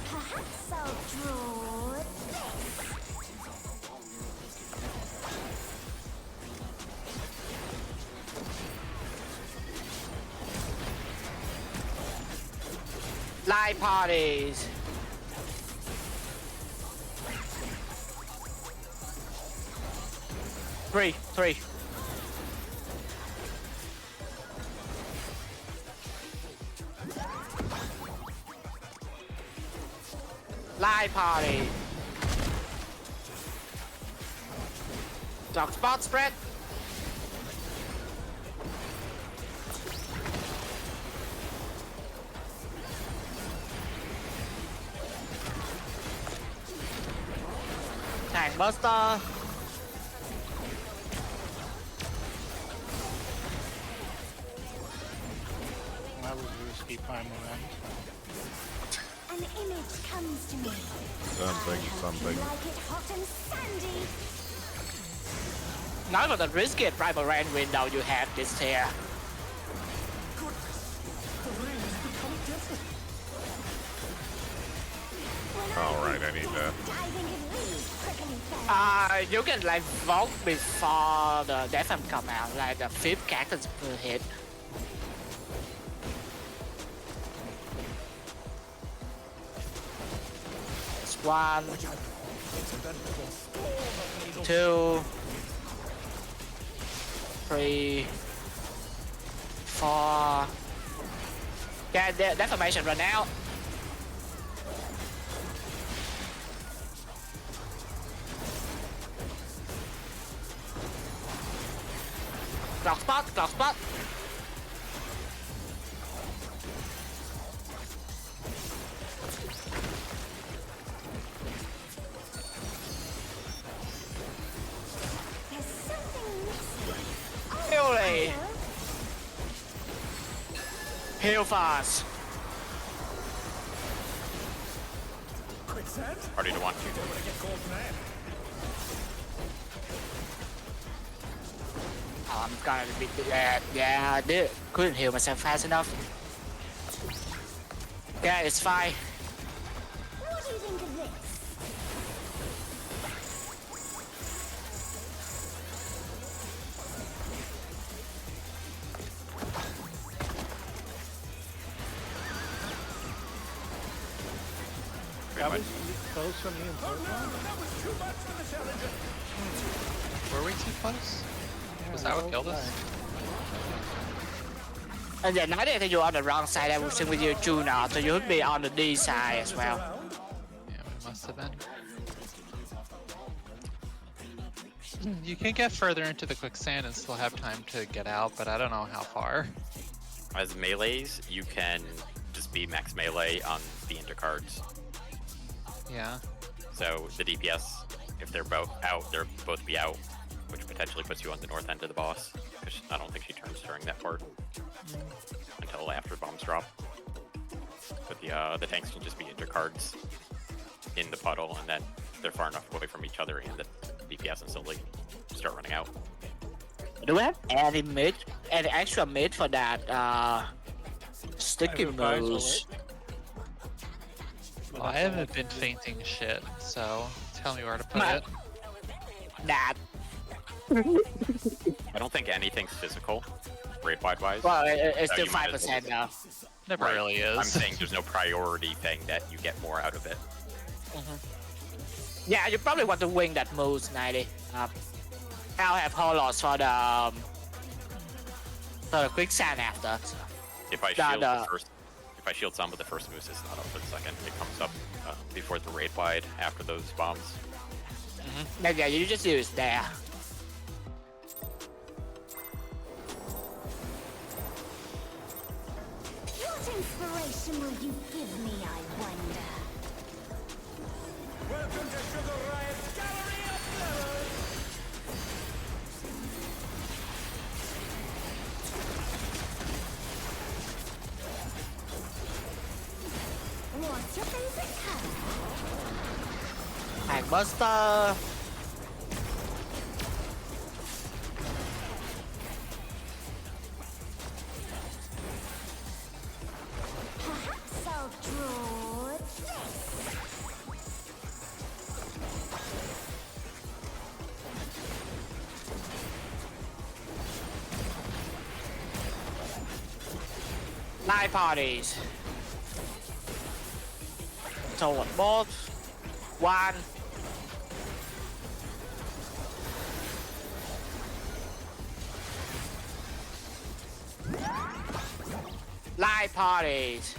Perhaps I'll draw this. Live parties. Three. Live party. Drop spot spread. Tank buster. That was risky primal end. An image comes to me. Something, I hope something. You like it hot and sandy. Not with the risky primal rain window you have this here. Alright, I need to... Diving in these prickly thorns. You can like vote before the death come out, like the 5th cactus per hit. It's 1, 2, 3, 4. Yeah, the deformation run out. Clock spot, clock spot. There's something missing. Really? Heal fast. Quicksand? Party to 1. Don't want to get caught in that. I'm gonna be yeah, I couldn't heal myself fast enough. Yeah, it's fine. What do you think of this? That was close for me and Oh no, that was too much for the challenger. Were we too close? Was that what killed us? And then now that you're on the wrong side, I will sing with you Juno, so you would be on the D side as well. Yeah, we must have been. You can get further into the quicksand and still have time to get out, but I don't know how far. As melees, you can just be max melee on the intercards. Yeah. So the DPS, if they're both out, they'll both be out, which potentially puts you on the north end of the boss. Because I don't think she turns during that part until after bombs drop. But the tanks can just be intercards in the puddle, and then they're far enough away from each other, and the DPS instantly start running out. Do we have any mid, any extra mid for that sticky moves? Well, I haven't been fainting shit, so tell me where to put it. That. I don't think anything's physical, rate wide wise. Well, it's So still you might as well 5% now. Never Right. really is. I'm saying there's no priority thing that you get more out of it. Yeah, you probably want to wing that moves 90. I'll have Holos for the quicksand after. So. If I That, shield the first, if I shield some of the first moves, it's not up for the second. It comes up before the raid wide after those bombs. Then yeah, you just use there. What inspiration will you give me, I wonder? Welcome to Sugar Riot's Gallery of Mirrors. What's your favorite color? Tank Buster. Perhaps I'll draw this. Night parties. So what? Both. 1. Live parties.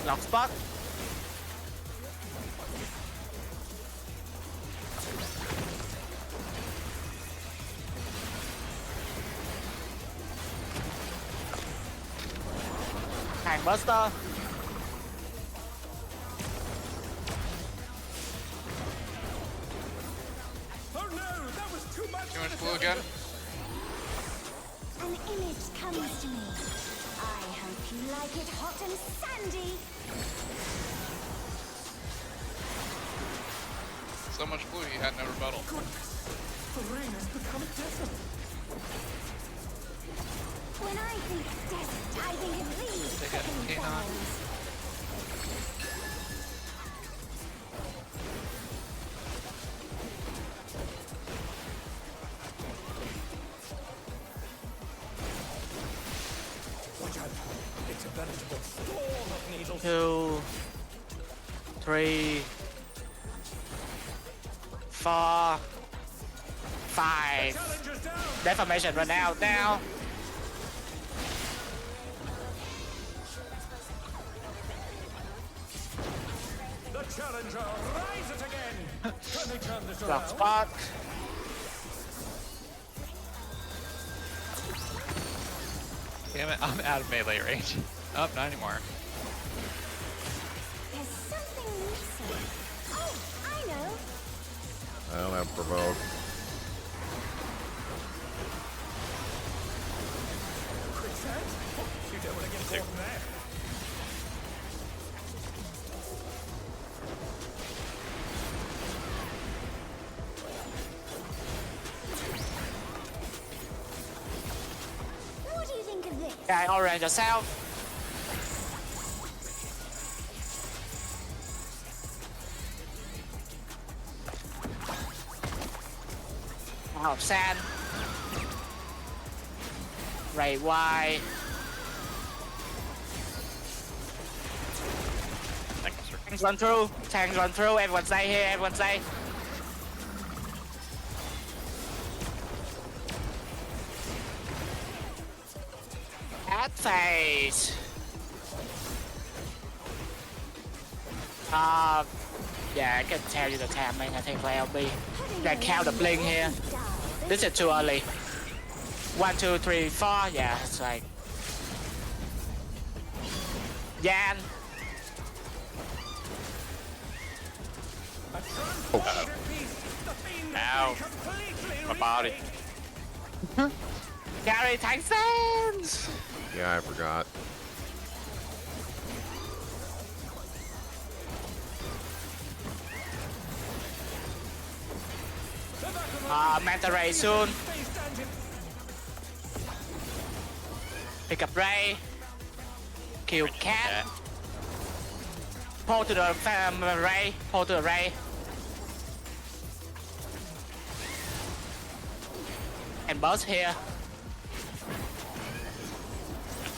Lock spot. Tank Buster. Oh no, that was too much. Too much blue again? An image comes to me. I hope you like it hot and sandy. So much blue, he had no rebuttal. The rain has become a desert. When I think desert, I think of these They got cooking Kanon. fires. Watch out. It's a veritable storm of needles. 2, 3, 4, 5. Challenger's down. Deformation run out now. The challenger rises again. Can they turn this Block around? spot. Damn it, I'm out of melee range. Oh, not anymore. There's something missing. Oh, I know. I don't have provoke. Quicksand? You don't want to get caught in there. What do you think of this? Okay, orange yourself. Out of sand. Ray Y. Thank you, sir. Tanks run through. Tanks run through. Everyone stay here. Everyone stay. At phase. Yeah, I can tell you the timing. I think for LB. They count the blink here. This is too early. 1, 2, 3, 4. Yeah, it's like. Yan. A transport piece. The fiend Ow. has been completely My body. Gary, tank stands. Yeah, I forgot. Manta Ray soon. Space dungeon. Pick up Ray. Kill Cat. Yeah. Pull to the Ray. Pull to the Ray. And boss here.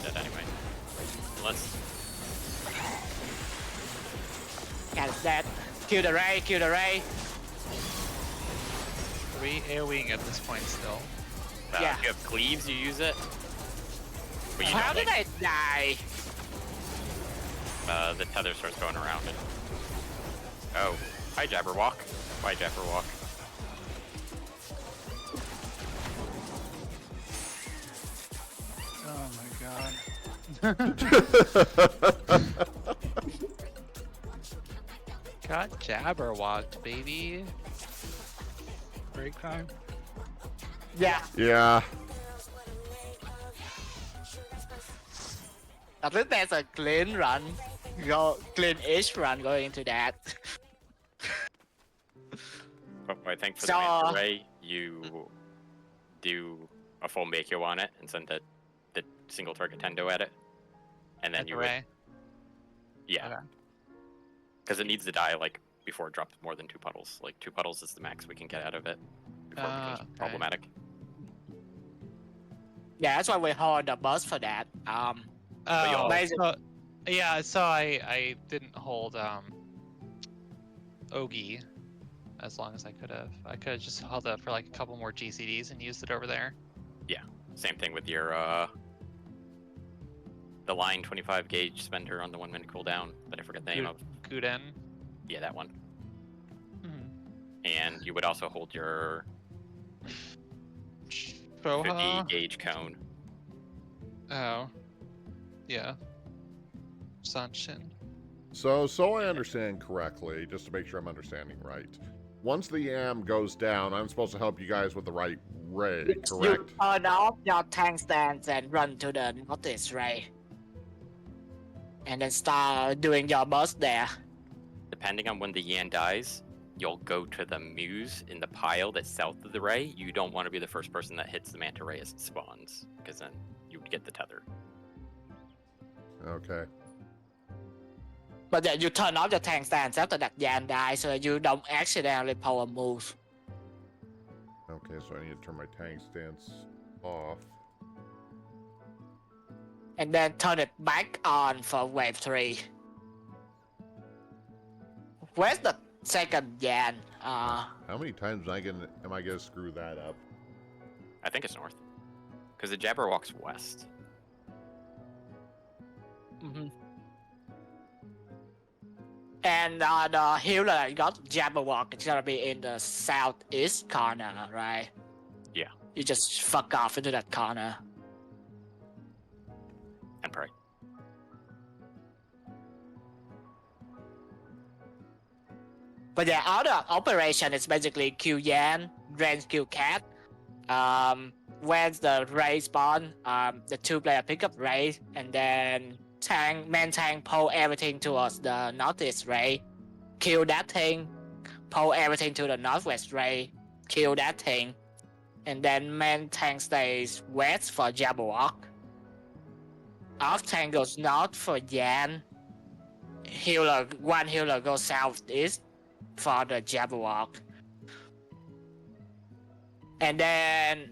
Dead anyway. Let's. Cat is dead. Kill the Ray. Kill the Ray. Are we AoEing at this point still? Yeah. If you have cleaves, you use it. But you How don't, did I die? the tether starts going around it. Oh. Hi, Jabberwock. Bye, Jabberwock. Oh my god. Got Jabberwocked, baby. Break time. Yeah. Yeah. At least there's a clean run. Clean-ish run going into that. But I think for So- the manta ray, you do a full Makyo on it and send the single target Tendo at it. And then you would, Ray. yeah. Okay. Because it needs to die like before it drops more than 2 puddles. Like 2 puddles is the max we can get out of it before it becomes Okay. problematic. Yeah, that's why we hold the boss for that. Oh, Amazing. so, yeah, so I didn't hold Ogi as long as I could have. I could have just held up for like a couple more GCDs and used it over there. Same thing with your the line 25 gauge spender on the 1 minute cooldown that I forget the name of. Guden. Yeah, that one. Hmm. And you would also hold your 50 Shoha. gauge cone. Oh. Yeah. Sunshin. So I understand correctly, just to make sure I'm understanding right. Once the yam goes down, I'm supposed to help you guys with the right ray, You correct? turn off your tank stance and run to the northeast ray. And then start doing your burst there. Depending on when the Yan dies, you'll go to the Muse in the pile that's south of the ray. You don't want to be the first person that hits the Manta Ray as it spawns, because then you would get the tether. Okay. But then you turn off your tank stance after that Yan dies so you don't accidentally pull a move. Okay, so I need to turn my tank stance off. And then turn it back on for wave 3. Where's the second Yan? How many times am I gonna screw that up? I think it's north. Because the Jabberwock's west. Mm-hmm. And the healer that got Jabberwock is gonna be in the southeast corner, right? Yeah. You just fuck off into that corner. And pray. But yeah, all the operation is basically kill Yan, range kill Cat. When the Ray spawn, the 2-player pick up Ray, and then main tank pull everything towards the northeast Ray, kill that thing, pull everything to the northwest Ray, kill that thing, and then main tank stays west for Jabberwock. Off tank goes north for Yan. One healer goes southeast for the Jabberwock. And then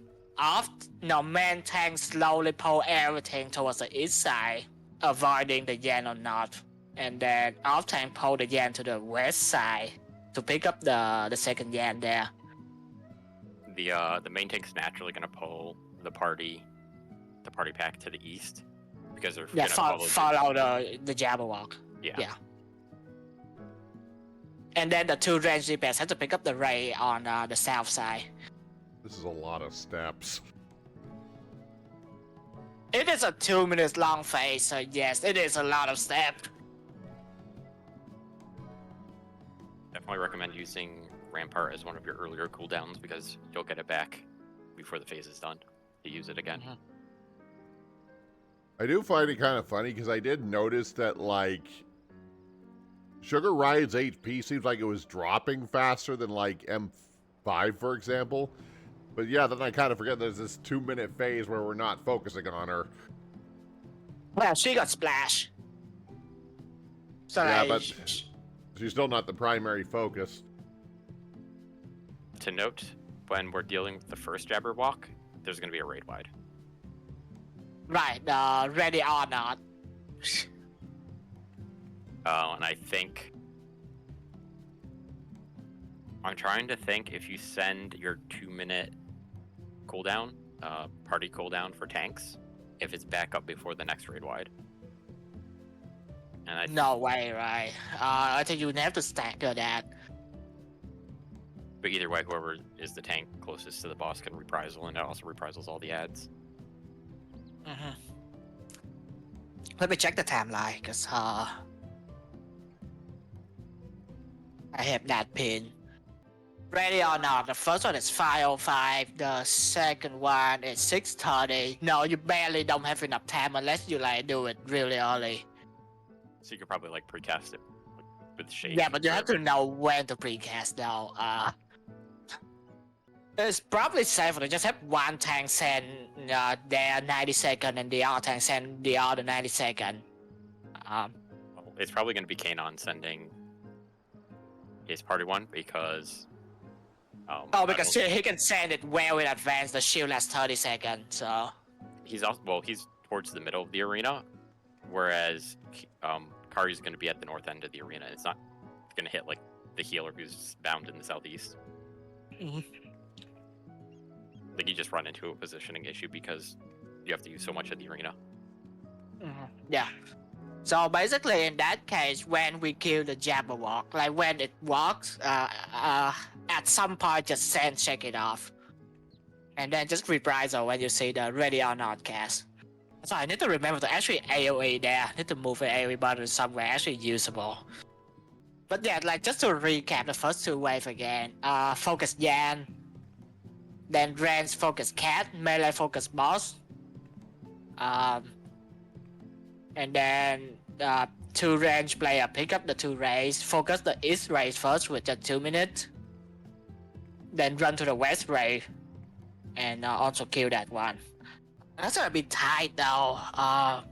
main tank slowly pull everything towards the east side, avoiding the Yan on north. And then off tank pull the Yan to the west side to pick up the second Yan there. The main tank's naturally gonna pull the party pack to the east because they're gonna follow the Jabberwock. Yeah. And then the 2 range DPS have to pick up the Ray on the south side. This is a lot of steps. It is a 2 minutes long phase, so yes, it is a lot of steps. Definitely recommend using Rampart as one of your earlier cooldowns because you'll get it back before the phase is done to use it again. Mhm. I do find it kind of funny because I did notice that, like, Sugar Riot's HP seems like it was dropping faster than, like, M5, for example. But yeah, then I kind of forget there's this 2-minute phase where we're not focusing on her. Well, she got splash. So Yeah, like, but she's still not the primary focus. To note, when we're dealing with the first Jabberwock, there's going to be a raid wide. right, ready or not. And I think I'm trying to think if you send your 2-minute cooldown, party cooldown for tanks, if it's back up before the next raid wide. And No way, right? I think you would have to stagger that. But either way, whoever is the tank closest to the boss can reprisal, and it also reprisals all the ads. Mm-hmm. Let me check the timeline, because I have that pin. Ready or not, the first one is 5:05, the second one is 6:30. No, you barely don't have enough time unless you like do it really early. So you could probably like precast it with shade. Yeah, but you have to know when to precast though. It's probably safer to just have one tank send their 90 second and the other tank send the other 90 second. It's probably going to be Kanon sending his party one because. Because he can send it well in advance. The shield lasts 30 seconds, so. He's also he's towards the middle of the arena, whereas Kari's going to be at the north end of the arena. It's not going to hit like the healer who's bound in the southeast. Mm-hmm. I think you just run into a positioning issue because you have to use so much of the arena. Mm-hmm. Yeah. So basically, in that case, when we kill the Jabberwock, like when it walks, at some point just check it off, and then just reprisal when you see the ready or not cast. So I need to remember to actually AoE there. I need to move an AoE button somewhere actually usable. But yeah, like just to recap the first two waves again. Focus Yan, then range focus Cat, melee focus Boss. And then two range player pick up the two rays, focus the east ray first with just 2 minutes. Then run to the west ray and also kill that one. That's gonna be tight though. I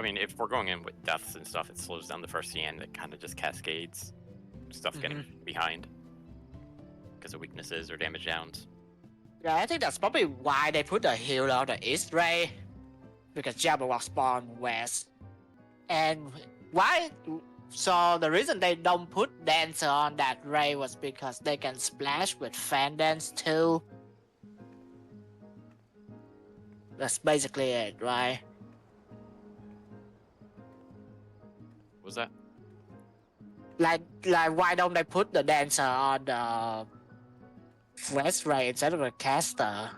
mean, if we're going in with deaths and stuff, it slows down the first Yan. It kind of just cascades stuff getting behind because of weaknesses or damage downs. Yeah, I think that's probably why they put the heal on the east ray, because Jabberwock spawn west. And why? So the reason they don't put Dancer on that ray was because they can splash with Fan Dance too. That's basically it, right? What was that? Like why don't they put the Dancer on the west ray instead of a caster?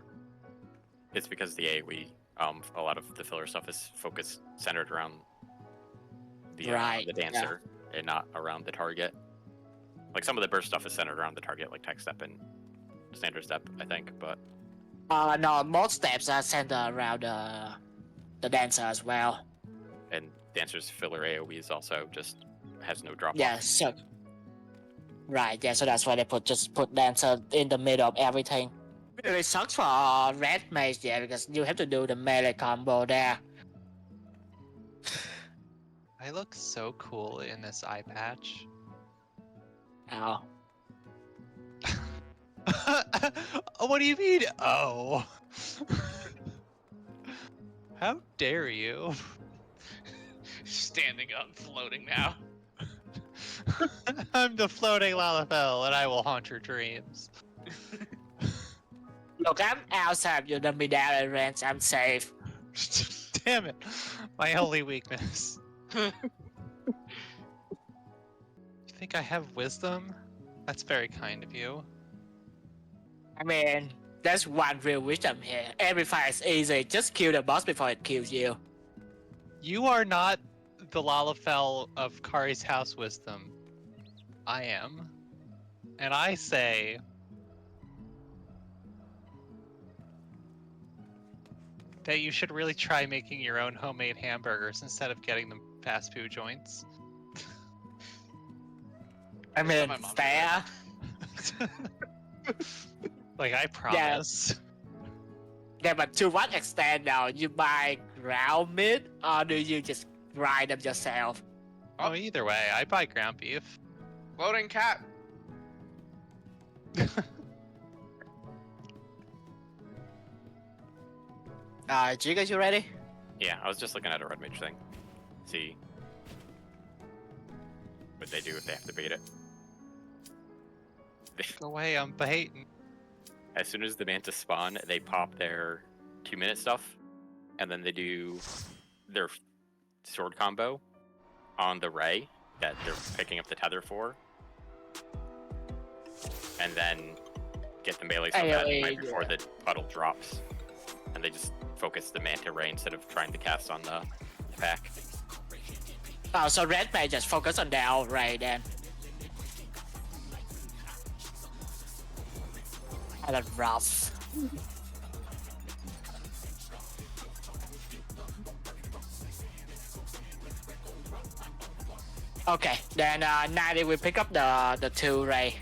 It's because the AoE, a lot of the filler stuff is focused centered around the dancer and not around the target. Like some of the burst stuff is centered around the target, like tech step and standard step, I think. But no, most steps are centered around the dancer as well. and dancer's filler AoE is also just has no drop. Yeah, so right, yeah, so that's why they just put dancer in the middle of everything. It really sucks for red mage, yeah, because you have to do the melee combo there. I look so cool in this eye patch. Oh. What do you mean? Oh. How dare you? Standing up, floating now. I'm the floating Lalafell, and I will haunt your dreams. Look, I'm outside, you don't be down in range, I'm safe. Damn it. My only weakness. You think I have wisdom? That's very kind of you. I mean, there's one real wisdom here. Every fight is easy, just kill the boss before it kills you. You are not the Lalafell of Kari's house wisdom. I am. And I say... that you should really try making your own homemade hamburgers instead of getting them fast food joints. I mean, my mom fair. Like, I promise. Yeah, but to what extent now? You buy ground meat, or do you just grind them yourself? Oh, either way, I buy ground beef. Floating cat. Gigas, you ready? Yeah, I was just looking at a red mage thing. See what they do if they have to bait it. Go away, I'm baiting. As soon as the mantis spawn, they pop their 2-minute stuff, and then they do their sword combo on the ray that they're picking up the tether for, and then get the melee stuff out right before the puddle drops, and they just focus the manta ray instead of trying to cast on the pack. Oh, so red may just focus on down right then. Kind of rough. Okay, then 90 we pick up the 2 ray.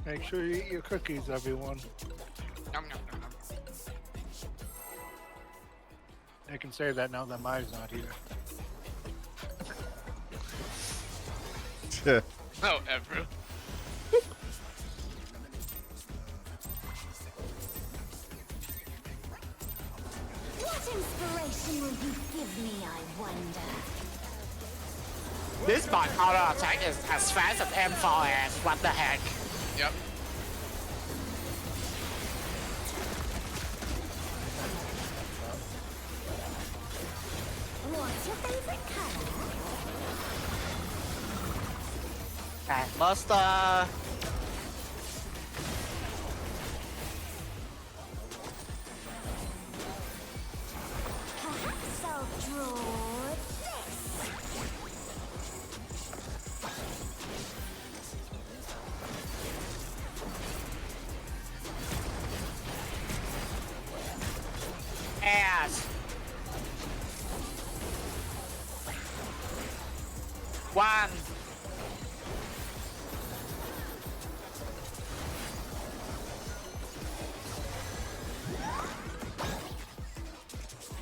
Make sure you eat your cookies, everyone. Nom, nom, nom, nom. I can say that now that Mai's not here. Oh, Evru. What inspiration will you give me, I wonder? This bot auto attack is as fast as M6S, what the heck? Yep. What's your favorite color? Okay, monster. Perhaps I'll draw this. Ass. One.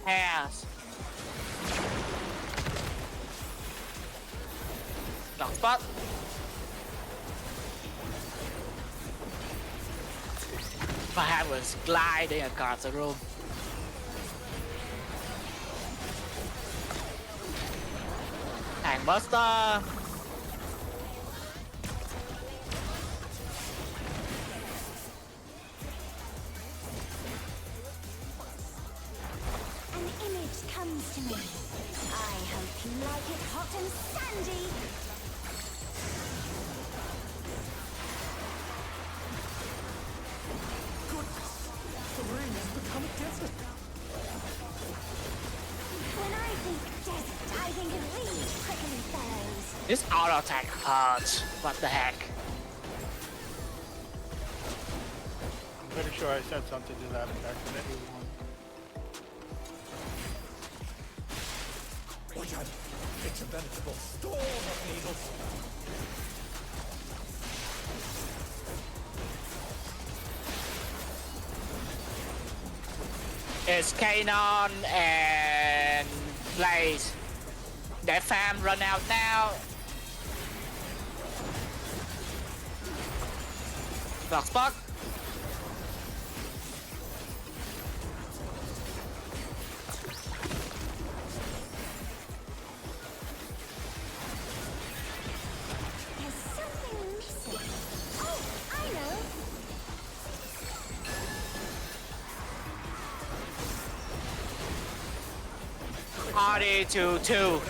Ass. Dark spot. My hand was gliding across the room. Hàng Buster. An image comes to me. I hope you like it hot and sandy. The rain has become a desert. When I think desert, I think of these prickly fellows. This auto attack hurts. What the heck? I'm pretty sure I said something to that effect in everyone. Watch out. It's a veritable storm of needles. It's Kanon and Blaze. Their fam run out now. Block spot. There's something missing. Oh, I know. Party to 2.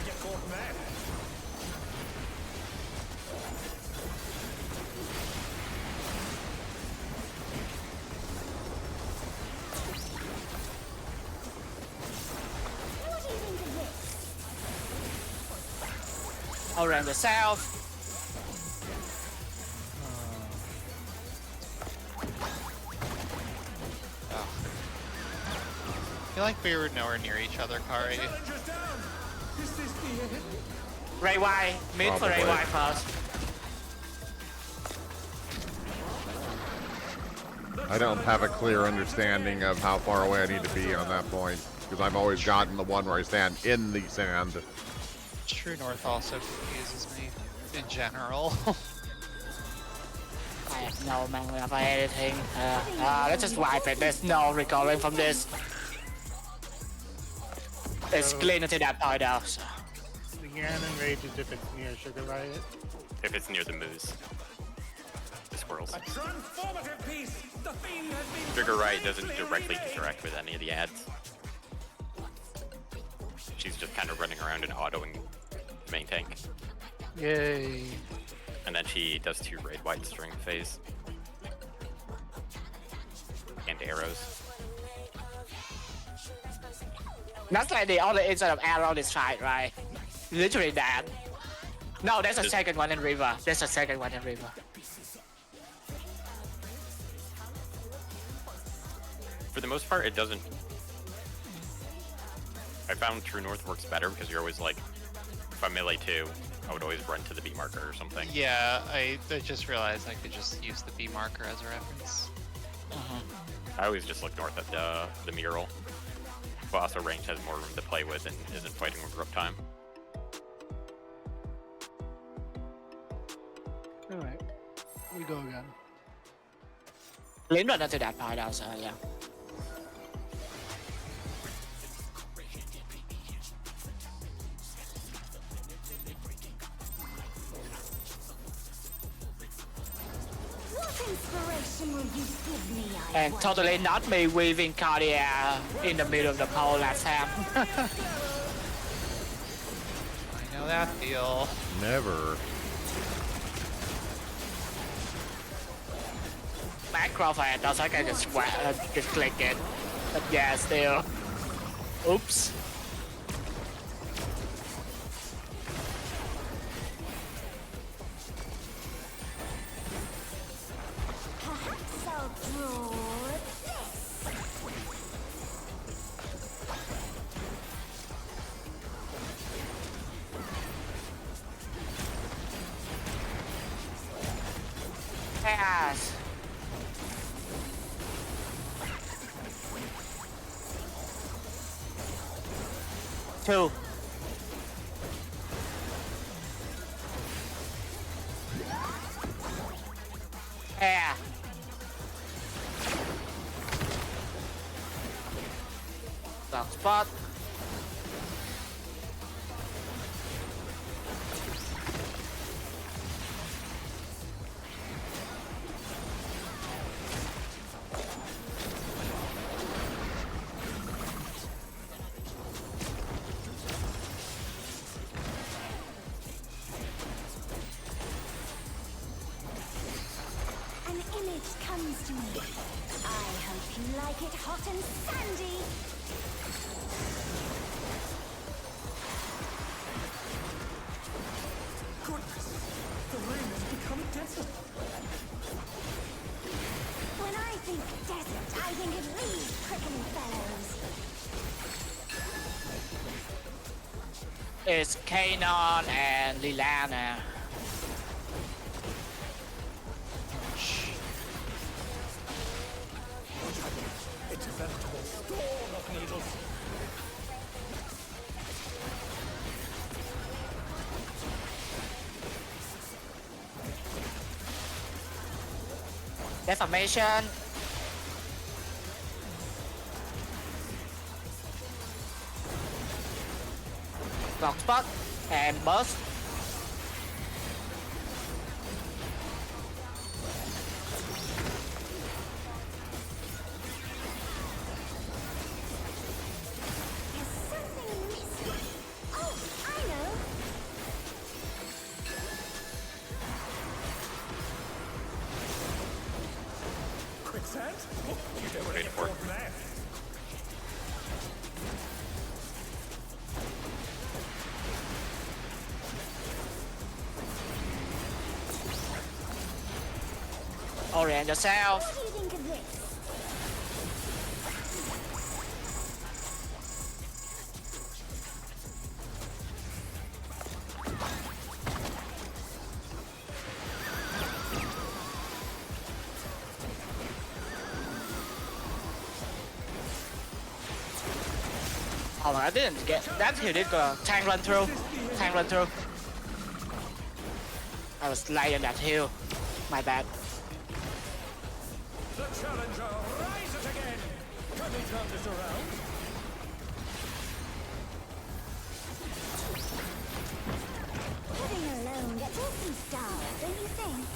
What do you think of this? Around the south. I feel like we were nowhere near each other, Kari. Challenger's down. Is this the end? Ray Y. Mid for Ray Probably. Y first. I don't have a clear understanding of how far away I need to be on that point, because I've always gotten the one where I stand in the sand. True North also confuses me in general. I have no memory of anything. Let's just wipe it. There's no recovering from this. It's clean until that point out. So. The Ganon rage is if it's near Sugar Riot. If it's near the moose. The squirrels. A transformative piece. The fiend has been. Trigger Right doesn't directly interact with any of the ads. She's just kind of running around and autoing the main tank. Yay. And then she does 2 raid whites during the phase. And arrows. That's like the only instead of arrow this fight, right? Literally that. No, there's a Just- second one in river. There's a second one in river. For the most part, it doesn't. I found True North works better because you're always like, if I'm melee 2, I would always run to the B marker or something. Yeah, I just realized I could just use the B marker as a reference. I always just look north at the mural. But also range has more room to play with and isn't fighting with rook time. Alright. We go again. Lin run into that point also, yeah. What inspiration will you give me? I And wonder? totally not me weaving Cardia in the middle of the pole last time. that feel? Never. Macro fan does I can just click it. But yeah, still. Oops. Perhaps I'll draw this. Yes. Two. Yeah. Dark spot. An image comes to me. I hope you like it hot and sandy. Goodness, the rain has become desert. When I think desert, I think of these prickly fellows. It's Kanon and Lilana. It's a veritable storm of needles. Deformation. Dark spot and burst. There's something missing. Oh, I know. Quicksand? Oh, you don't want to Wait get for it. caught there. Orient yourself. What do you think of this? Oh, I didn't get that. He did go tank run through. Tank run through. I was lying that hill. My bad. The challenger rises again. Can they turn this around? Living alone gets all some style, don't you think?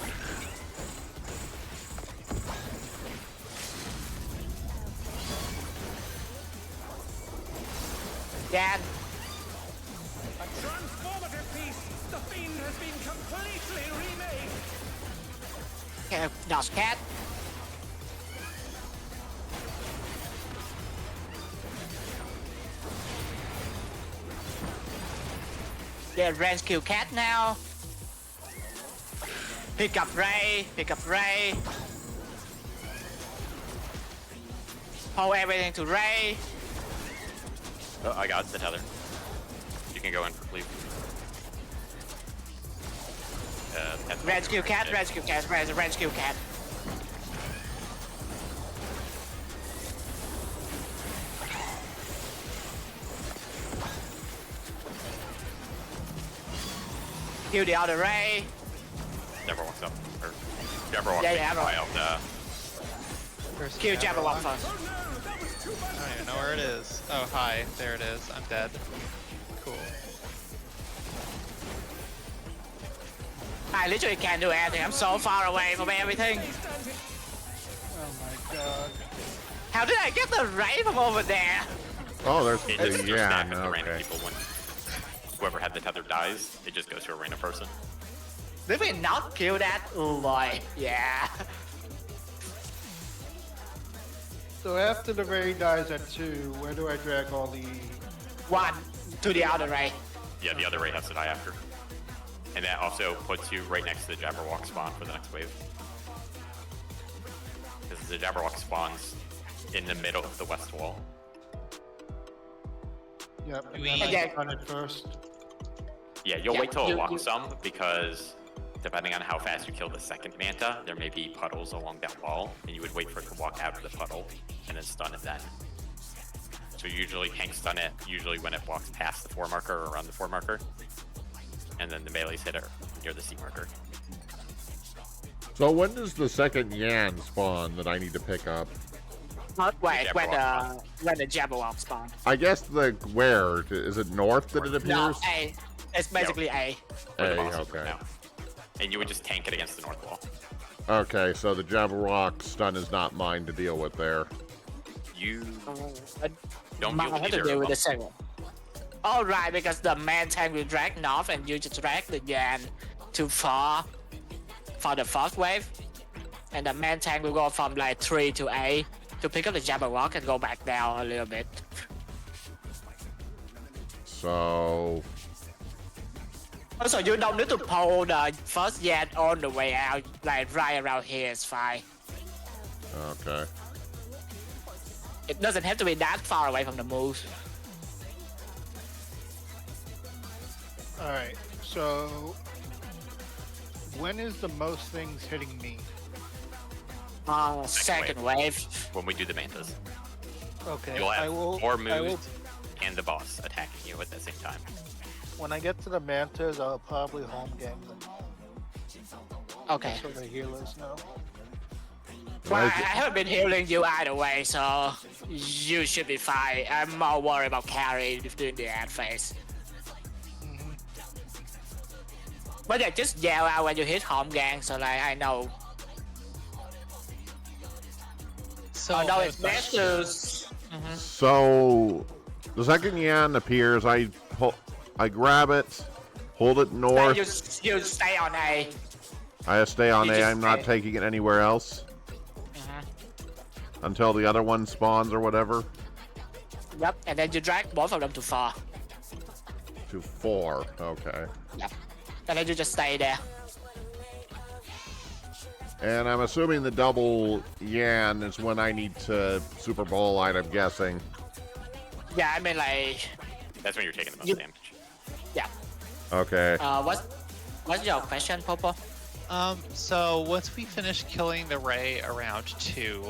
Dan. A transformative piece. The fiend has been completely remade. Okay, Dodge Cat. Yeah, rescue Cat now. Pick up Ray. Pick up Ray. Hold everything to Ray. Oh, I got the tether. You can go in for sleep. Rescue Cat. Rescue Cat. Rescue Cat. Kill the other Ray. Never walks up. Or Jabber walks Yeah, up. First Kill Jabberwock. Jabberwock first. Oh no, that was too much. I don't even know where it is. Oh, hi. There it is. I'm dead. Cool. I literally can't do anything. I'm so far away from everything. Oh my god. How did I get the Ray from over there? Oh, there's It's just yeah, stack of no, the random okay. people whoever had the tether dies, it just goes to a random person. Did we not kill that? Oh boy, yeah. So after the raid dies at 2, where do I drag all the... One to the other right. Yeah, the other raid has to die after. And that also puts you right next to the Jabberwock spawn for the next wave. Because the Jabberwock spawns in the middle of the west wall. Yep, and We- then I Okay. run it first. Yeah, you'll Yeah, wait till it you- walks you- some, because depending on how fast you kill the second Manta, there may be puddles along that wall, and you would wait for it to walk out of the puddle, and then stun it then. So you usually tank stun it, usually when it walks past the 4 marker or around the 4 marker, and then the melee's hit it near the C marker. So when does the second Yan spawn that I need to pick up? Wait, Jabberwock when the Jabberwock spawn. I guess where? Is it north that it appears? No, A. It's basically A. Where the A, boss is okay. now. And you would just tank it against the north wall. Okay, so the Jabberwock stun is not mine to deal with there. You Uh, don't Might deal with have to either deal of with the them. second. Alright, because the main tank will drag north and you just drag the Yan too far for the first wave. And the main tank will go from like 3 to A to pick up the Jabberwock and go back down a little bit. So Also, you don't need to pull the first Yan all the way out, like right around here is fine. okay. It doesn't have to be that far away from the moose. Alright, so... When is the most things hitting me? Second wave. When we do the Mantas. Okay, You'll I have will... 4 I will moves and the boss attacking you at the same time. when I get to the Mantas, I'll probably home gang them. Okay. That's what the healers know. Well, I haven't been healing you either way, so you should be fine. I'm more worried about carry during the ad phase. But yeah, just yell out when you hit home gang, so like I know. So Although my it's best to. So the second Yan appears, I grab it, hold it north. You stay on A. I stay on you A. just I'm not stay. taking it anywhere else until the other one spawns or whatever. Yep, and then you drag both of them too far. To 4. Okay. Yep. And then you just stay there. And I'm assuming the double Yan is when I need to Super Bowl light, I'm guessing. Yeah, I mean like. That's when you're taking the most You- damage. Yeah. Okay. What's your question, Popo? So once we finish killing the Ray around 2,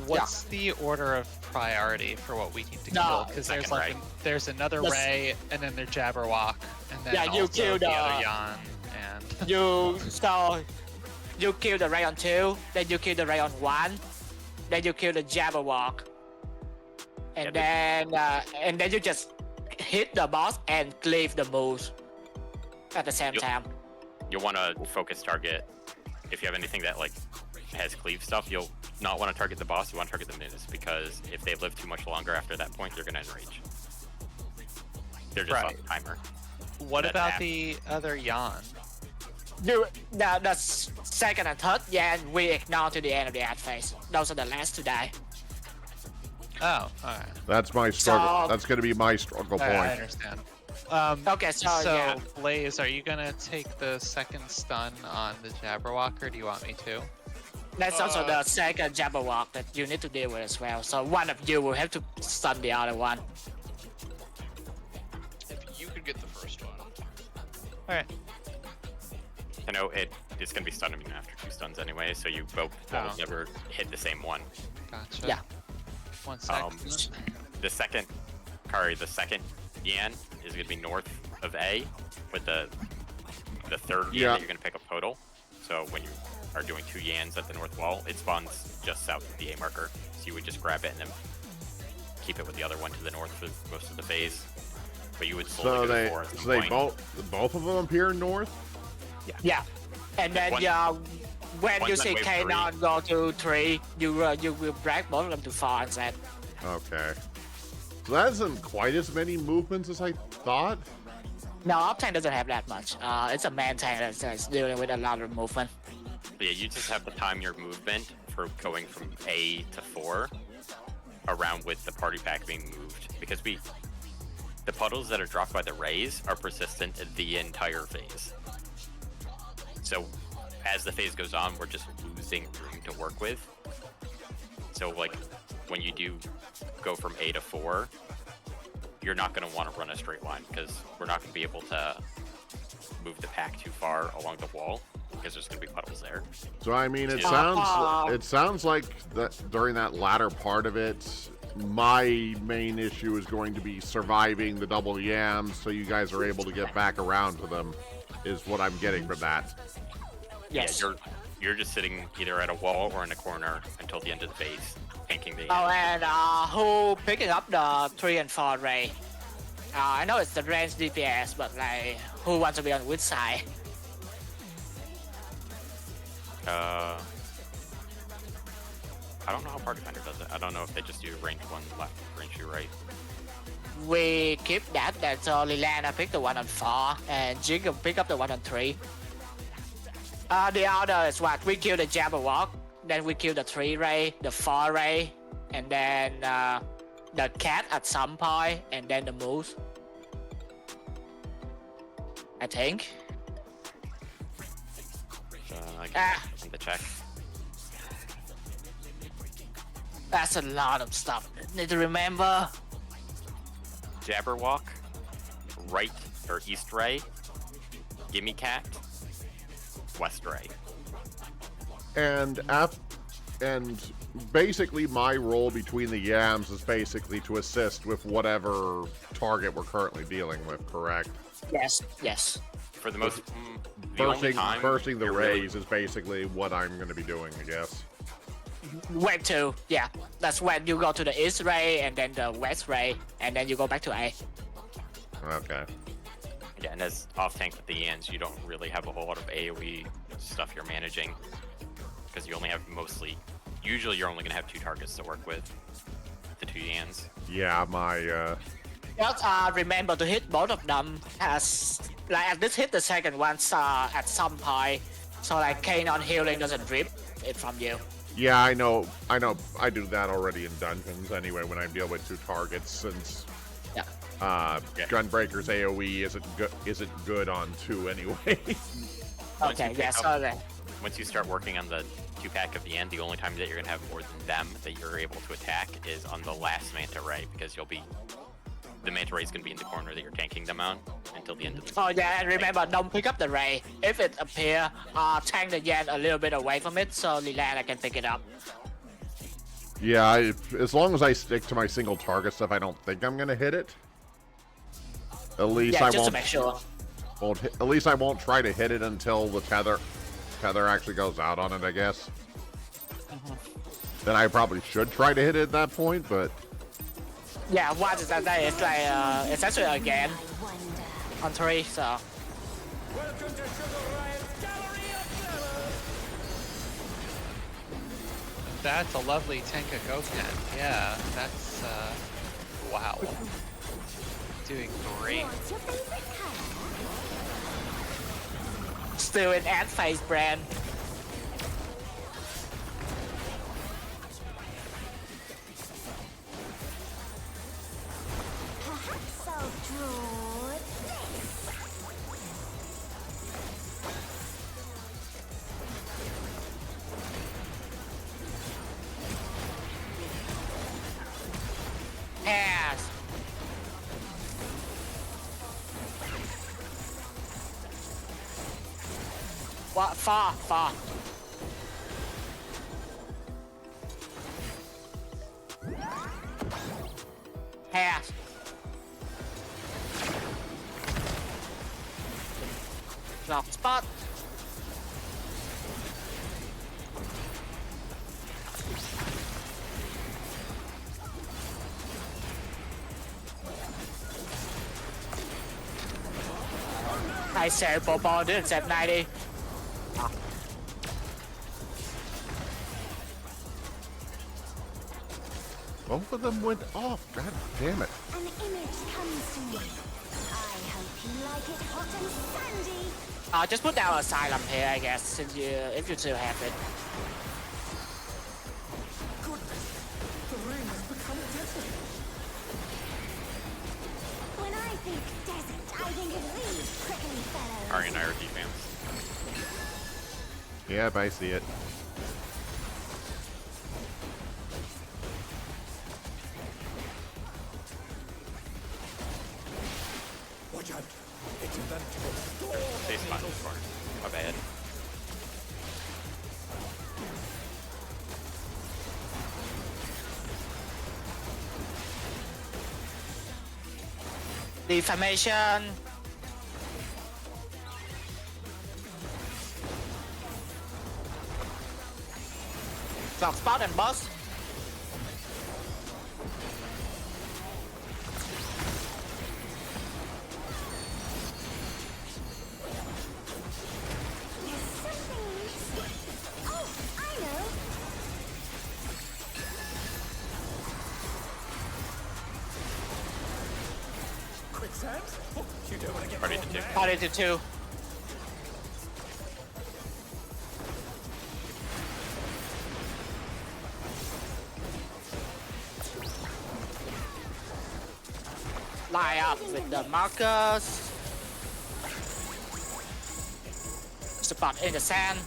what's the order of priority for what we need to No, kill? Because there's second like Ray. there's another Yes. Ray, and then there's Jabberwock, and then Yeah, you also killed the other the- Yan, and You kill the Ray on 2, then you kill the Ray on 1, then you kill the Jabberwock, and then you just hit the boss and cleave the moves at the same Yep. time. You'll want to focus target. If you have anything that like has cleave stuff, you'll not want to target the boss. You want to target the minions, because if they live too much longer after that point, they're gonna enrage. They're just Right. on timer. what That about app. the other Yan? The second and third Yan we ignore to the end of the ad phase. Those are the last to die. Oh, alright. That's my struggle. So- That's going to be my struggle Alright, I point. understand. Okay, so yeah. Blaze, are you gonna take the second stun on the Jabberwock, or do you want me to? That's also the second Jabberwock that you need to deal with as well. So one of you will have to stun the other one. If you could get the first one. Alright. I know it's gonna be stun immune after 2 stuns anyway, so you both Oh. will never hit the same one. Gotcha. Yeah. 1 sec. The second Yan is gonna be north of A, with the third Yan Yeah. that you're gonna pick up total. So when you are doing 2 Yans at the north wall, it spawns just south of the A marker. So you would just grab it and then keep it with the other one to the north for most of the phase. But you would So slowly go to they 4 at some so they point. both of them appear north? Yeah. And then when One you like see wave K9 go to 3, you will drag both of them to 4 instead. Okay. So that isn't quite as many movements as I thought. No, off tank doesn't have that much. It's a man tank that's dealing with a lot of movement. But yeah, you just have to time your movement for going from A to 4 around with the party pack being moved. Because the puddles that are dropped by the rays are persistent the entire phase. So as the phase goes on, we're just losing room to work with. So like when you do go from A to 4, you're not going to want to run a straight line because we're not going to be able to move the pack too far along the wall because there's going to be puddles there. So I mean, it sounds like that during that latter part of it, my main issue is going to be surviving the double yams, so you guys are able to get back around to them. Is what I'm getting from that. Yes. Yeah, you're just sitting either at a wall or in a corner until the end of the phase, tanking the. Oh, and who picking up the 3 and 4 ray? I know it's the range DPS, but like, who wants to be on which side? I don't know how Party Finder does it. I don't know if they just do range 1 left, range 2 right. We keep that. That's only Lana pick the 1 on 4, and Jig pick up the 1 on 3. The order is what? We kill the Jabberwock, then we kill the 3 ray, the 4 ray, and then the cat at some point, and then the moose. I think. I can the check. That's a lot of stuff. Need to remember. Jabberwock, right or east ray, gimme cat, west ray. And basically my role between the yams is basically to assist with whatever target we're currently dealing with, correct? Yes, yes. For the most, the only time bursting the you're rays is basically what I'm going to be doing, I guess. When to, yeah. That's when you go to the east ray and then the west ray, and then you go back to A. Okay. Yeah, and as off tank with the Yans, you don't really have a whole lot of AoE stuff you're managing because you only have usually you're only going to have 2 targets to work with, the 2 Yans. Yeah, my Just remember to hit both of them as, like, at least hit the second one at some point, so like Kanon healing doesn't rip it from you. yeah, I know. I do that already in dungeons anyway when I deal with 2 targets, since Gunbreaker's AoE isn't good on 2 anyway. Okay, yeah, so then. Once you start working on the 2-pack of the end, the only time that you're going to have more than them that you're able to attack is on the last Manta Ray, because the Manta Ray is going to be in the corner that you're tanking them on until the end of the Oh yeah, and remember, don't pick up the ray. If it appear, tank the Yan a little bit away from it, so Lilana can pick it up. Yeah, as long as I stick to my single target stuff, I don't think I'm gonna hit it. At least Yeah, I just won't. to make sure. At least I won't try to hit it until the tether actually goes out on it, I guess. Then I probably should try to hit it at that point, but Yeah, once it's at that, it's like it's actually again on 3, so. Welcome to Sugar Riot's Gallery of Terror! That's a lovely Tenka Goken. Yeah, that's wow. Doing great. What's your favorite color? Still in ad phase brand. Perhaps I'll draw this. Pass. What? Far. Pass. Drop spot. I said Bobo didn't set 90. both of them went off. God damn it. An image comes to me. I hope you like it hot and sandy. Just put down Asylum here, I guess, since you, if you still have it. Goodness, the rain has become desert. When I think desert, I think of these prickly fellows. Ari and I are defense. Yep, I see it. Watch out. It's in that door. Stay spot in the corner. My bad. Defamation. Drop spot and boss. There's something missing. Oh, I know. Quicksand? Oh, you don't want to get Party caught to two. there. Party to 2. Line up with the markers. Spot in the sand.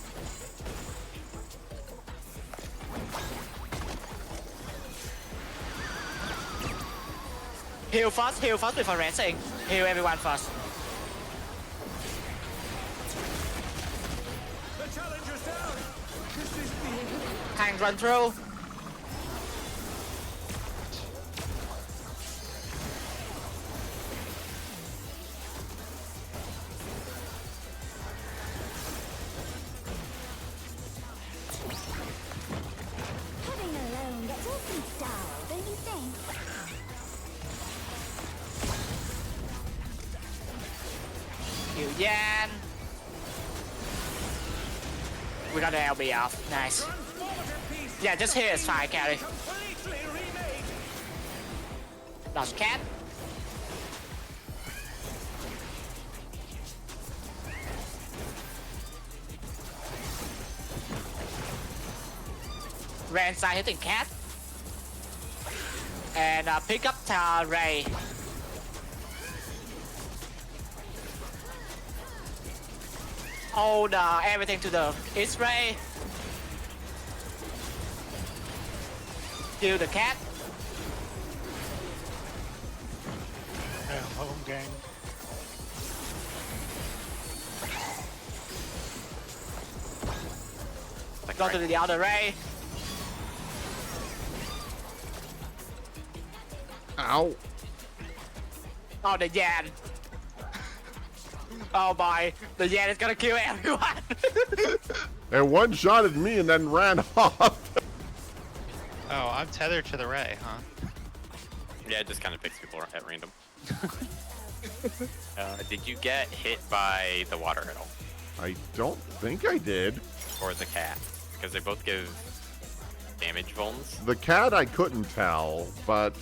Heal first before rancing. Heal everyone first. The challenger's down. This is the Tank run through. Heading alone gets awfully dull, don't you think? Heal Yan. We got the LB off. Nice. transformative piece. Yeah, just here is fine, Hikari. Completely remade. Lost cat. Ran side hitting cat. And pick up Ray. Hold everything to the east ray. Kill the cat. Yeah, home gang. Like, Go right. to the other ray. Ow. Oh, the Yan. Oh boy, the Yan is gonna kill everyone. And one-shotted me and then ran off. Oh, I'm tethered to the ray, huh? Yeah, it just kind of picks people at random. Did you get hit by the water at all? I don't think I did. Or the cat? Because they both give damage vulns. The cat I couldn't tell, but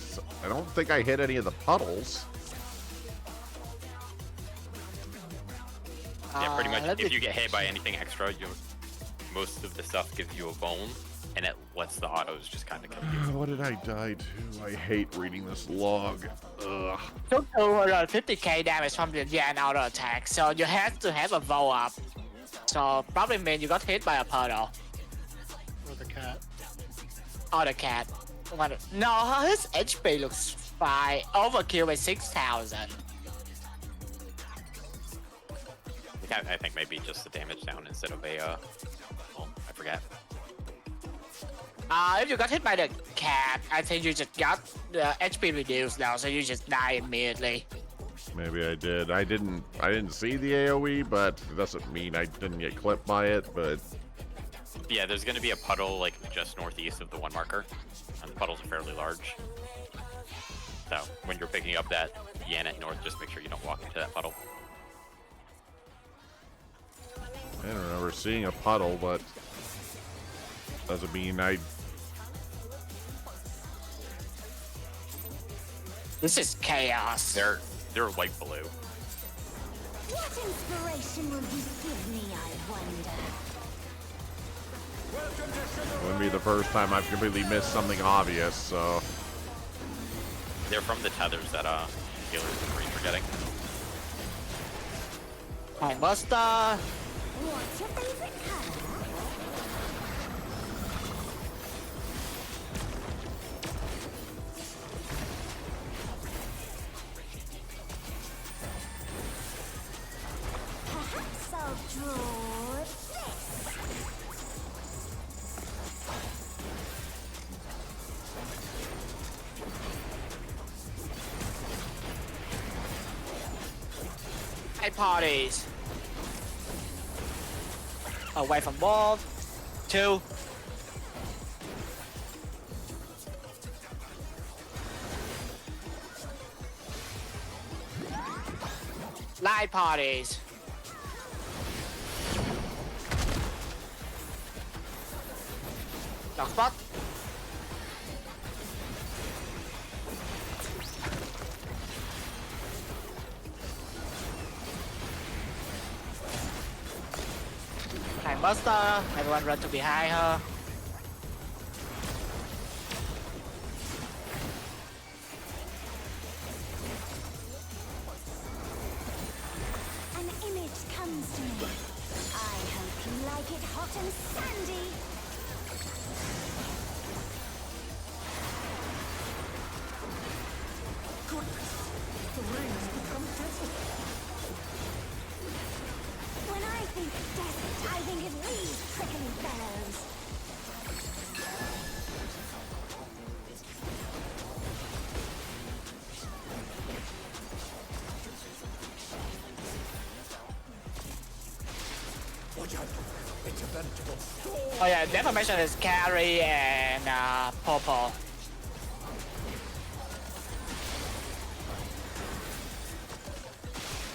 I don't think I hit any of the puddles. Yeah, pretty much. let If me- you get hit by anything extra, most of the stuff gives you a bone, and it lets the autos just kind of kill you. What did I die to? I hate reading this log. Ugh. Took 250k damage from the Yan auto attack, so you have to have a vow up. So probably mean you got hit by a puddle Or the cat. or the cat. No, his HP looks fine. Overkill with 6,000. I think maybe just the damage down instead of a, well, I forget. If you got hit by the cat, I think you just got the HP reduced now, so you just die immediately. Maybe I did. I didn't see the AoE, but it doesn't mean I didn't get clipped by it, but Yeah, there's going to be a puddle like just northeast of the one marker, and the puddles are fairly large. So when you're picking up that Yan at north, just make sure you don't walk into that puddle. I don't remember seeing a puddle, but doesn't mean I... This is chaos. They're light blue. What inspiration will you give me, I wonder? Welcome to Sugar It wouldn't be the first time I've completely missed something obvious, so. They're from the tethers that healers and Marines are getting. Time Buster. What's your favorite color? Perhaps I'll draw this. Night parties. Away from wall. 2. Night parties. Dark spot. Time Buster. Everyone run to behind her. An image comes to me. I hope you like it hot and sandy. When I think desert, I think of these prickly fellows. Oh yeah, the information is Hikari and Purple.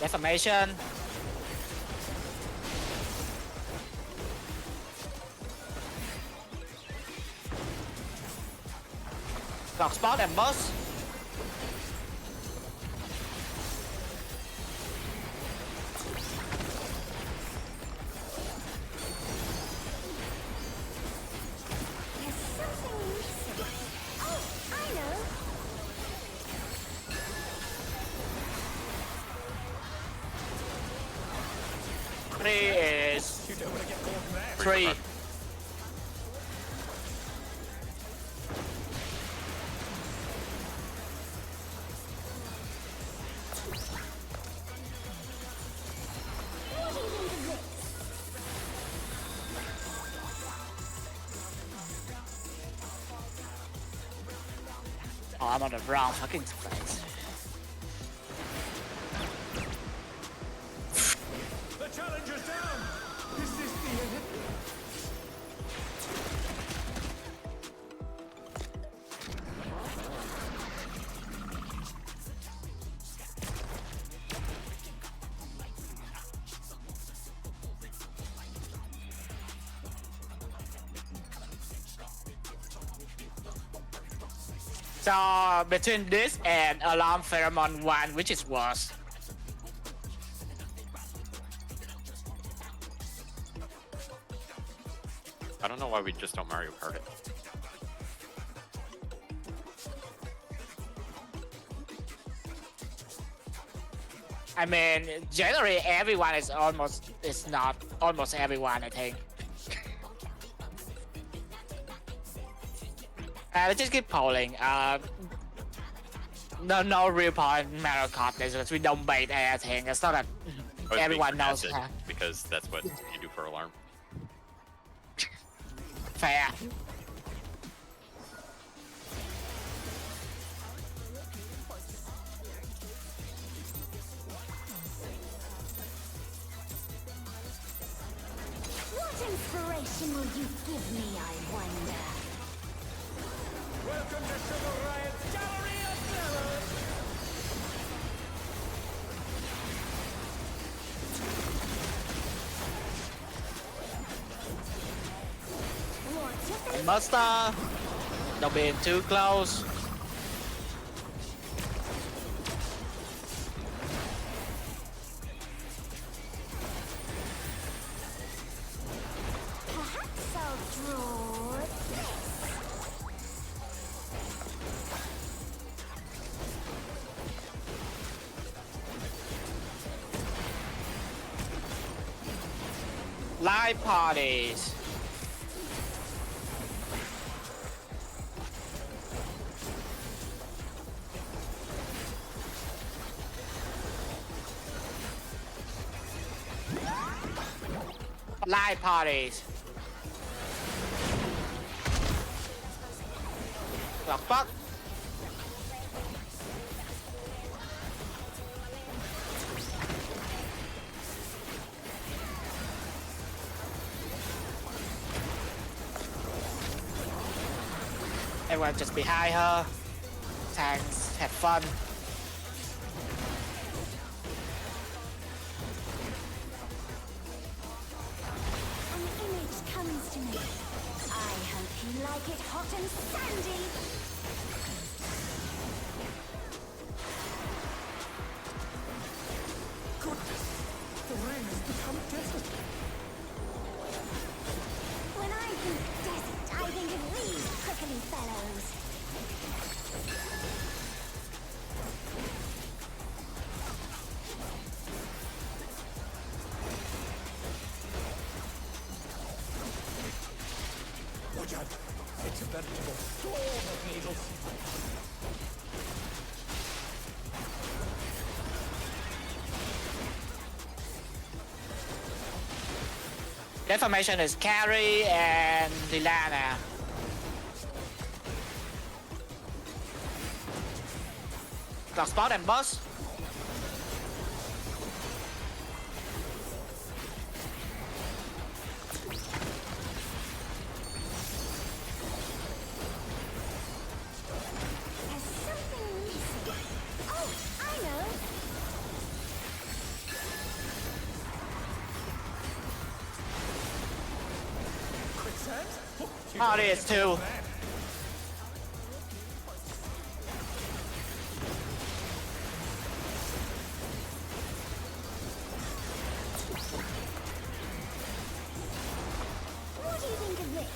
Defamation. Dark spot and boss. There's something missing. Oh, I know. Three is You don't want to get caught in that. 3. What do you think of this? Oh, I'm on the wrong fucking place. The challenger's down. Is this the end? So between this and Alarm Pheromone 1, which is worse? I don't know why we just don't Mario Kart it. I mean, generally everyone is not almost everyone, I think. Let's just keep polling. No real point in Mario Kart because we don't bait anything. It's not that I was everyone being knows. sarcastic because that's what you do for alarm. Fair. What inspiration will you give me, I wonder? Welcome to Sugar Riot's Gallery of Mirrors. What's your favorite? Buster. Don't be too close. draw this. Live parties. Live parties. The fuck? Everyone just behind her. Tanks have fun. An image comes to me. I hope you like it hot and sandy. Goodness! The rain has become desert. When I think desert, I think of these prickly fellows. Watch out! It's a veritable storm of needles. Their formation is Hikari and Lilana. Clock spot and boss. There's something missing. Oh, I know. Quicksand? Party is two. What do you think of this?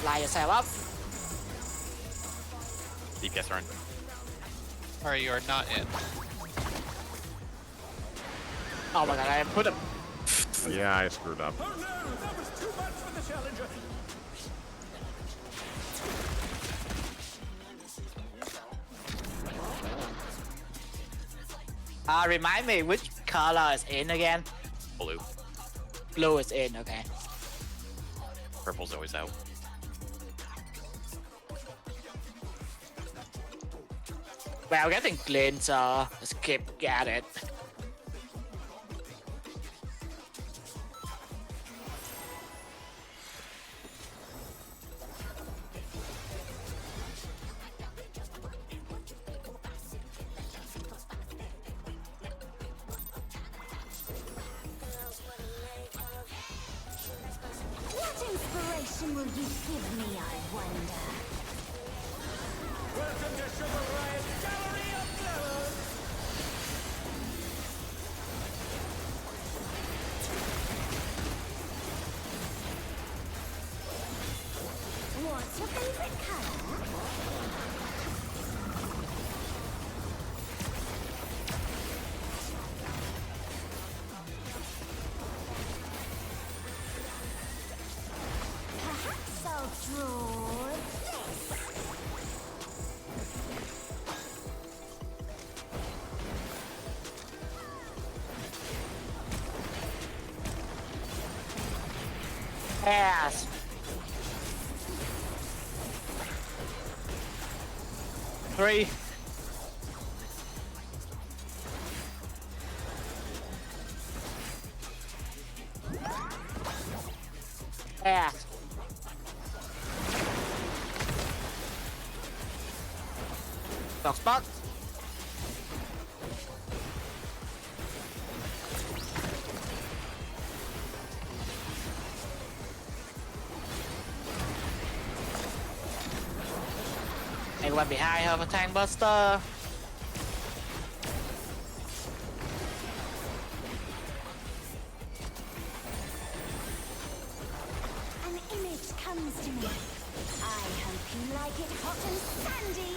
Line yourself up. DPS are in. Or you are not in. Oh my god, I put a Yeah, I screwed up. Oh no! That was too much for the challenger. remind me which color is in again? Blue. Blue is in, okay. Purple's always out. Well, getting clean, so let's keep at it. What inspiration will you give me, I wonder? Welcome to Sugar Riot's Gallery of Glamour. What's your favorite color? Perhaps I'll draw this. Pass. Three. Pass. Dog spot. Everyone behind her for tank buster. you like it hot and sandy.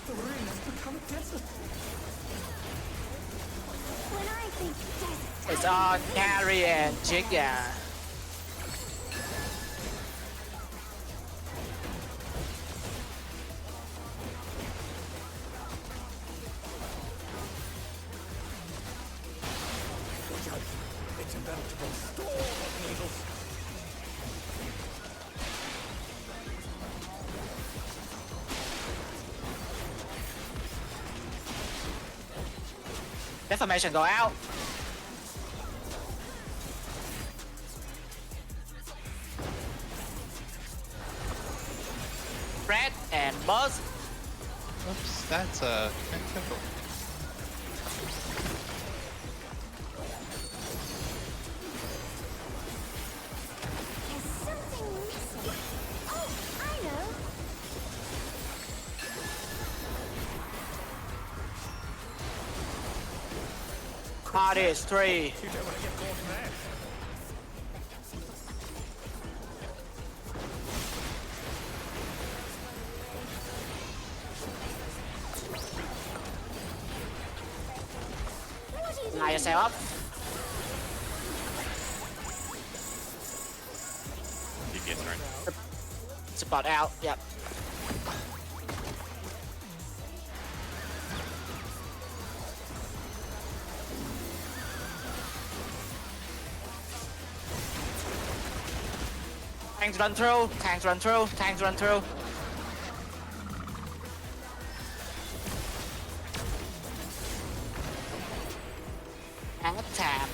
The ring has become desert. When I think desert, It's all Hikari and Dragon. It's a veritable storm of needles. Deformation go out. Red and Buzz. Oops, that's a critical. there's something missing. Oh, I know. Party is 3. You don't want to get caught in there. What are you doing? Line yourself up. DPS turn. Support out. Yep. Tanks run through. Tanks run through. Tanks run through. And tap.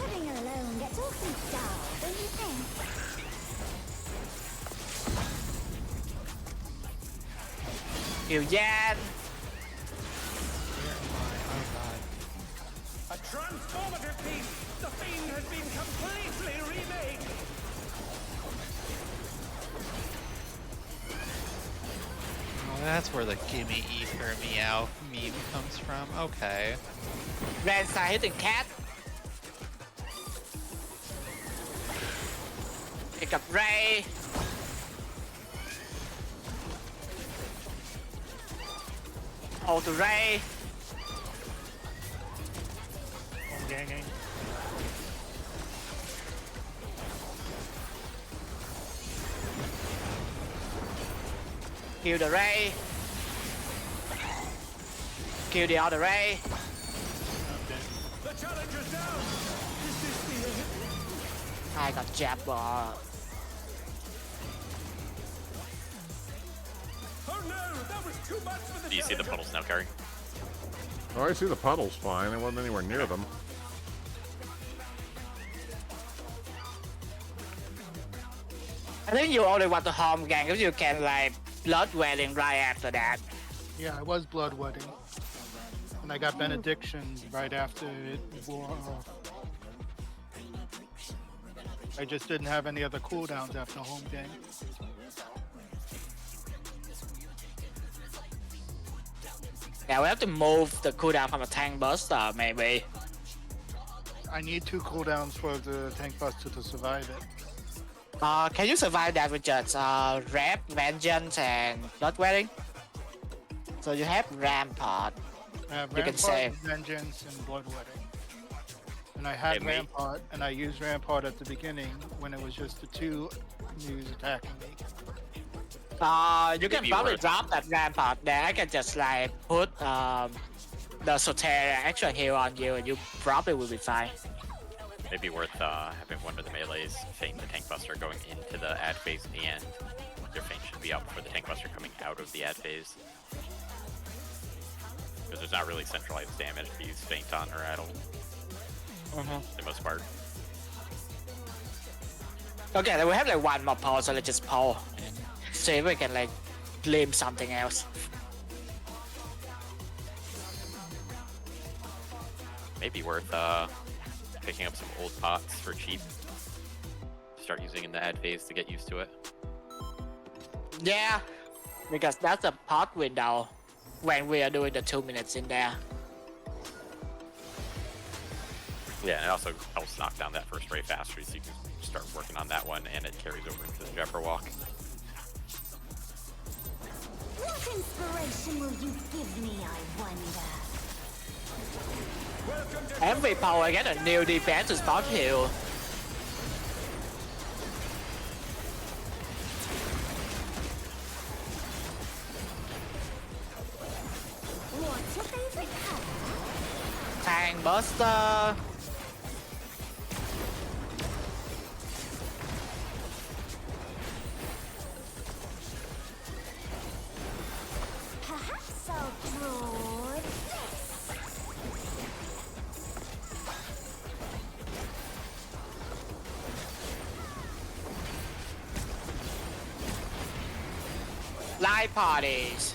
Living alone gets awfully dull, don't you think? Kill Yan. A transformative piece! The fiend has been completely remade! Oh, that's where the gimme ether meow meme comes from. Okay. Red side hitting cat. Pick up Ray. Hold to Ray. Home ganging. Kill the Ray. Kill the other Ray. The challenger's down! Is this the end? I got jab ball. Oh no! That was too much for the Do you see the challenger. puddles now, Kari? Oh, I see the puddles fine. I wasn't anywhere near them. I think you only want the home gang if you can like blood wedding right after that. Yeah, I was blood wedding. And I got benediction right after it wore off. I just didn't have any other cooldowns after home game. Yeah, we have to move the cooldown from a tank buster maybe. I need 2 cooldowns for the tank buster to survive it. Can you survive that with just Rap, Vengeance, and Blood Wedding? So you have Rampart. I have You can Rampart, save. Vengeance, and Blood Wedding. And I had Hey, mate. Rampart, and I used Rampart at the beginning when it was just the 2 news attacking me. You can Maybe probably worth- drop that Rampart there. I can just like put the Soteria extra heal on you and you probably will be fine. Maybe worth having one of the melees feint the tank buster going into the ad phase, and their feint should be up for the tank buster coming out of the ad phase. Because there's not really centralized damage to use feint on or at all, for the most part. Okay, then we have like one more pull, so let's just pull and see if we can like blame something else. Maybe worth picking up some old pots for cheap. Start using in the ad phase to get used to it. Yeah, because that's a pot window when we are doing the 2 minutes in there. Yeah, and it also helps knock down that first ray faster, so you can start working on that one, and it carries over into the Jabberwock. What inspiration will you give me, I wonder? Every power get a new defense spot heal. What's your favorite color? Tank Buster. Perhaps I'll draw this. Live parties.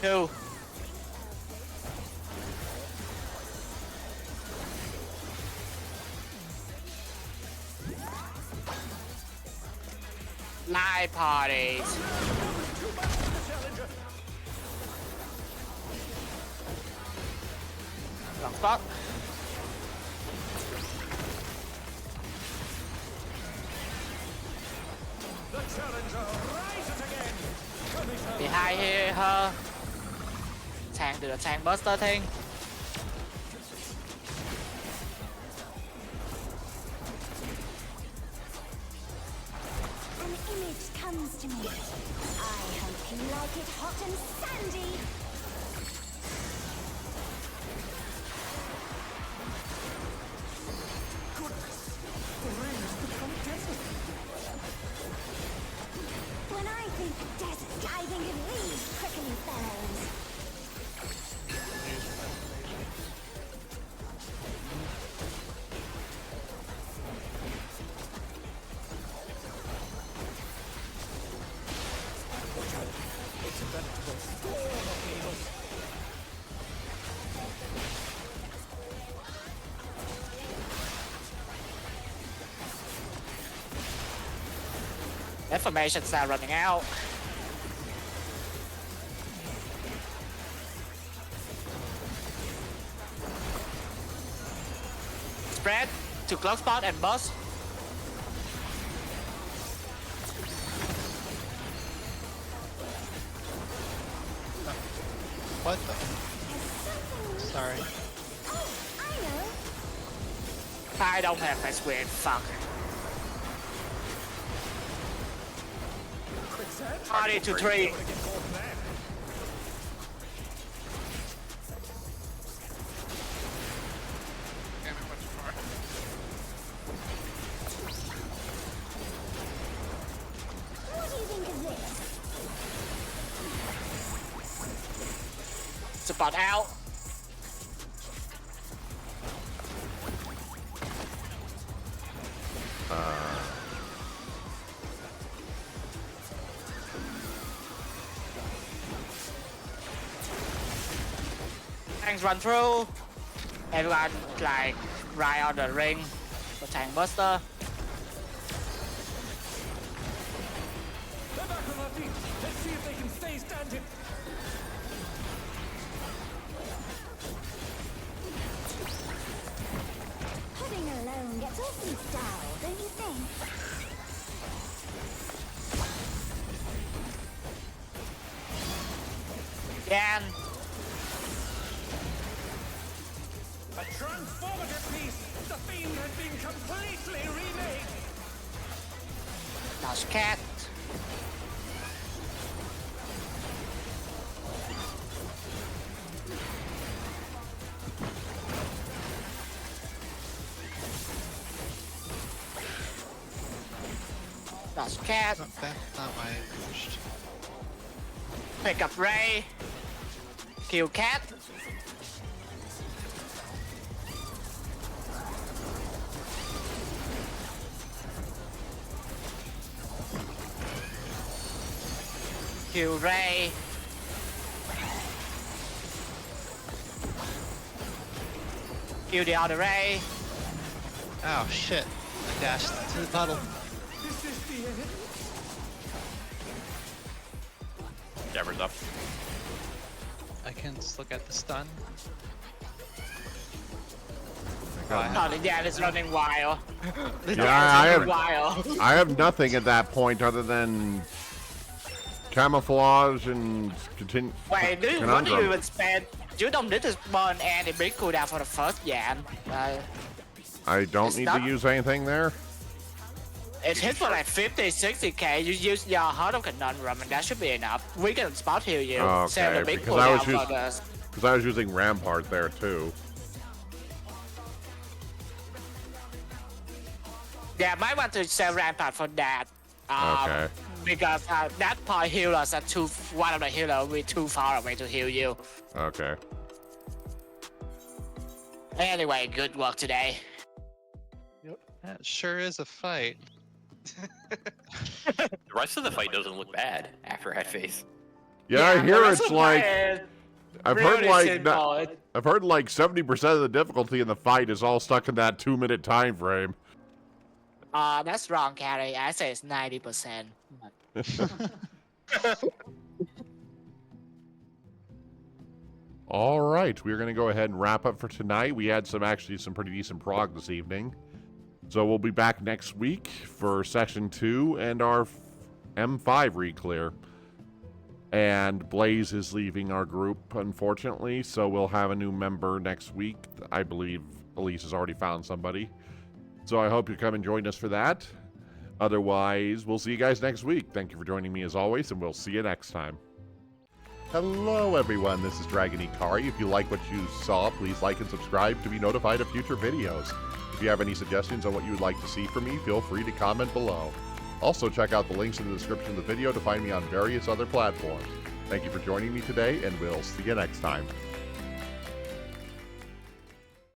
2. Live parties. Wrong spot. The challenger rises again. Behind here, her. Tank to the tank buster thing. An image comes to me. I hope you like it hot and sandy. When I think desert, I think of these prickly fellows. Informations are running out. Spread to clock spot and boss. What the? Sorry. Oh, I know. I don't have this weird fuck. Party to 3. Damn it, went too far. What do you think of this? Spot out. Tanks run through. Everyone like ride on the ring for tank buster. They're back on their feet. Let's see if they can stay standing. Pudding alone gets awfully dull, don't you think? Again. A transformative piece. The fiend has been completely remade. Dodge cat. Dodge cat. Not my first. Pick up Ray. Kill cat. Kill Ray. Kill the other Ray. Oh shit. I dashed into the puddle. This this the end? Jabbers up. I can just look at the stun. Oh, the Yan is running wild. The Yeah, Yan is running wild. I have nothing at that point other than camouflage and continue. Wait, what do you conundrum. even spend? You don't need to spawn any big cooldown for the first Yan. I don't It's need not- to use anything there. It hits for like 50, 60k. You use your Heart of Conundrum and that should be enough. We can spot heal you. Okay, Save the big because I was cooldown for this. Because I was using Rampart there too. Yeah, might want to save Rampart for that. Okay. Because that part healers are one of the healers will be too far away to heal you. Okay. Anyway, good work today. That sure is a fight. The rest of the fight doesn't look bad after head phase. Yeah, I the hear rest it's of like it is I've heard really like simple. I've heard like 70% of the difficulty in the fight is all stuck in that 2-minute time frame. That's wrong, Carrie. I say it's 90%. All right, we're gonna go ahead and wrap up for tonight. We had some pretty decent prog this evening, so we'll be back next week for session 2 and our M5 reclear. And Blaze is leaving our group, unfortunately, so we'll have a new member next week. I believe Elise has already found somebody. So I hope you come and join us for that. Otherwise, we'll see you guys next week. Thank you for joining me as always, and we'll see you next time. Hello, everyone. This is Draginhikari. If you like what you saw, please like and subscribe to be notified of future videos. If you have any suggestions on what you would like to see from me, feel free to comment below. Also, check out the links in the description of the video to find me on various other platforms. Thank you for joining me today, and we'll see you next time.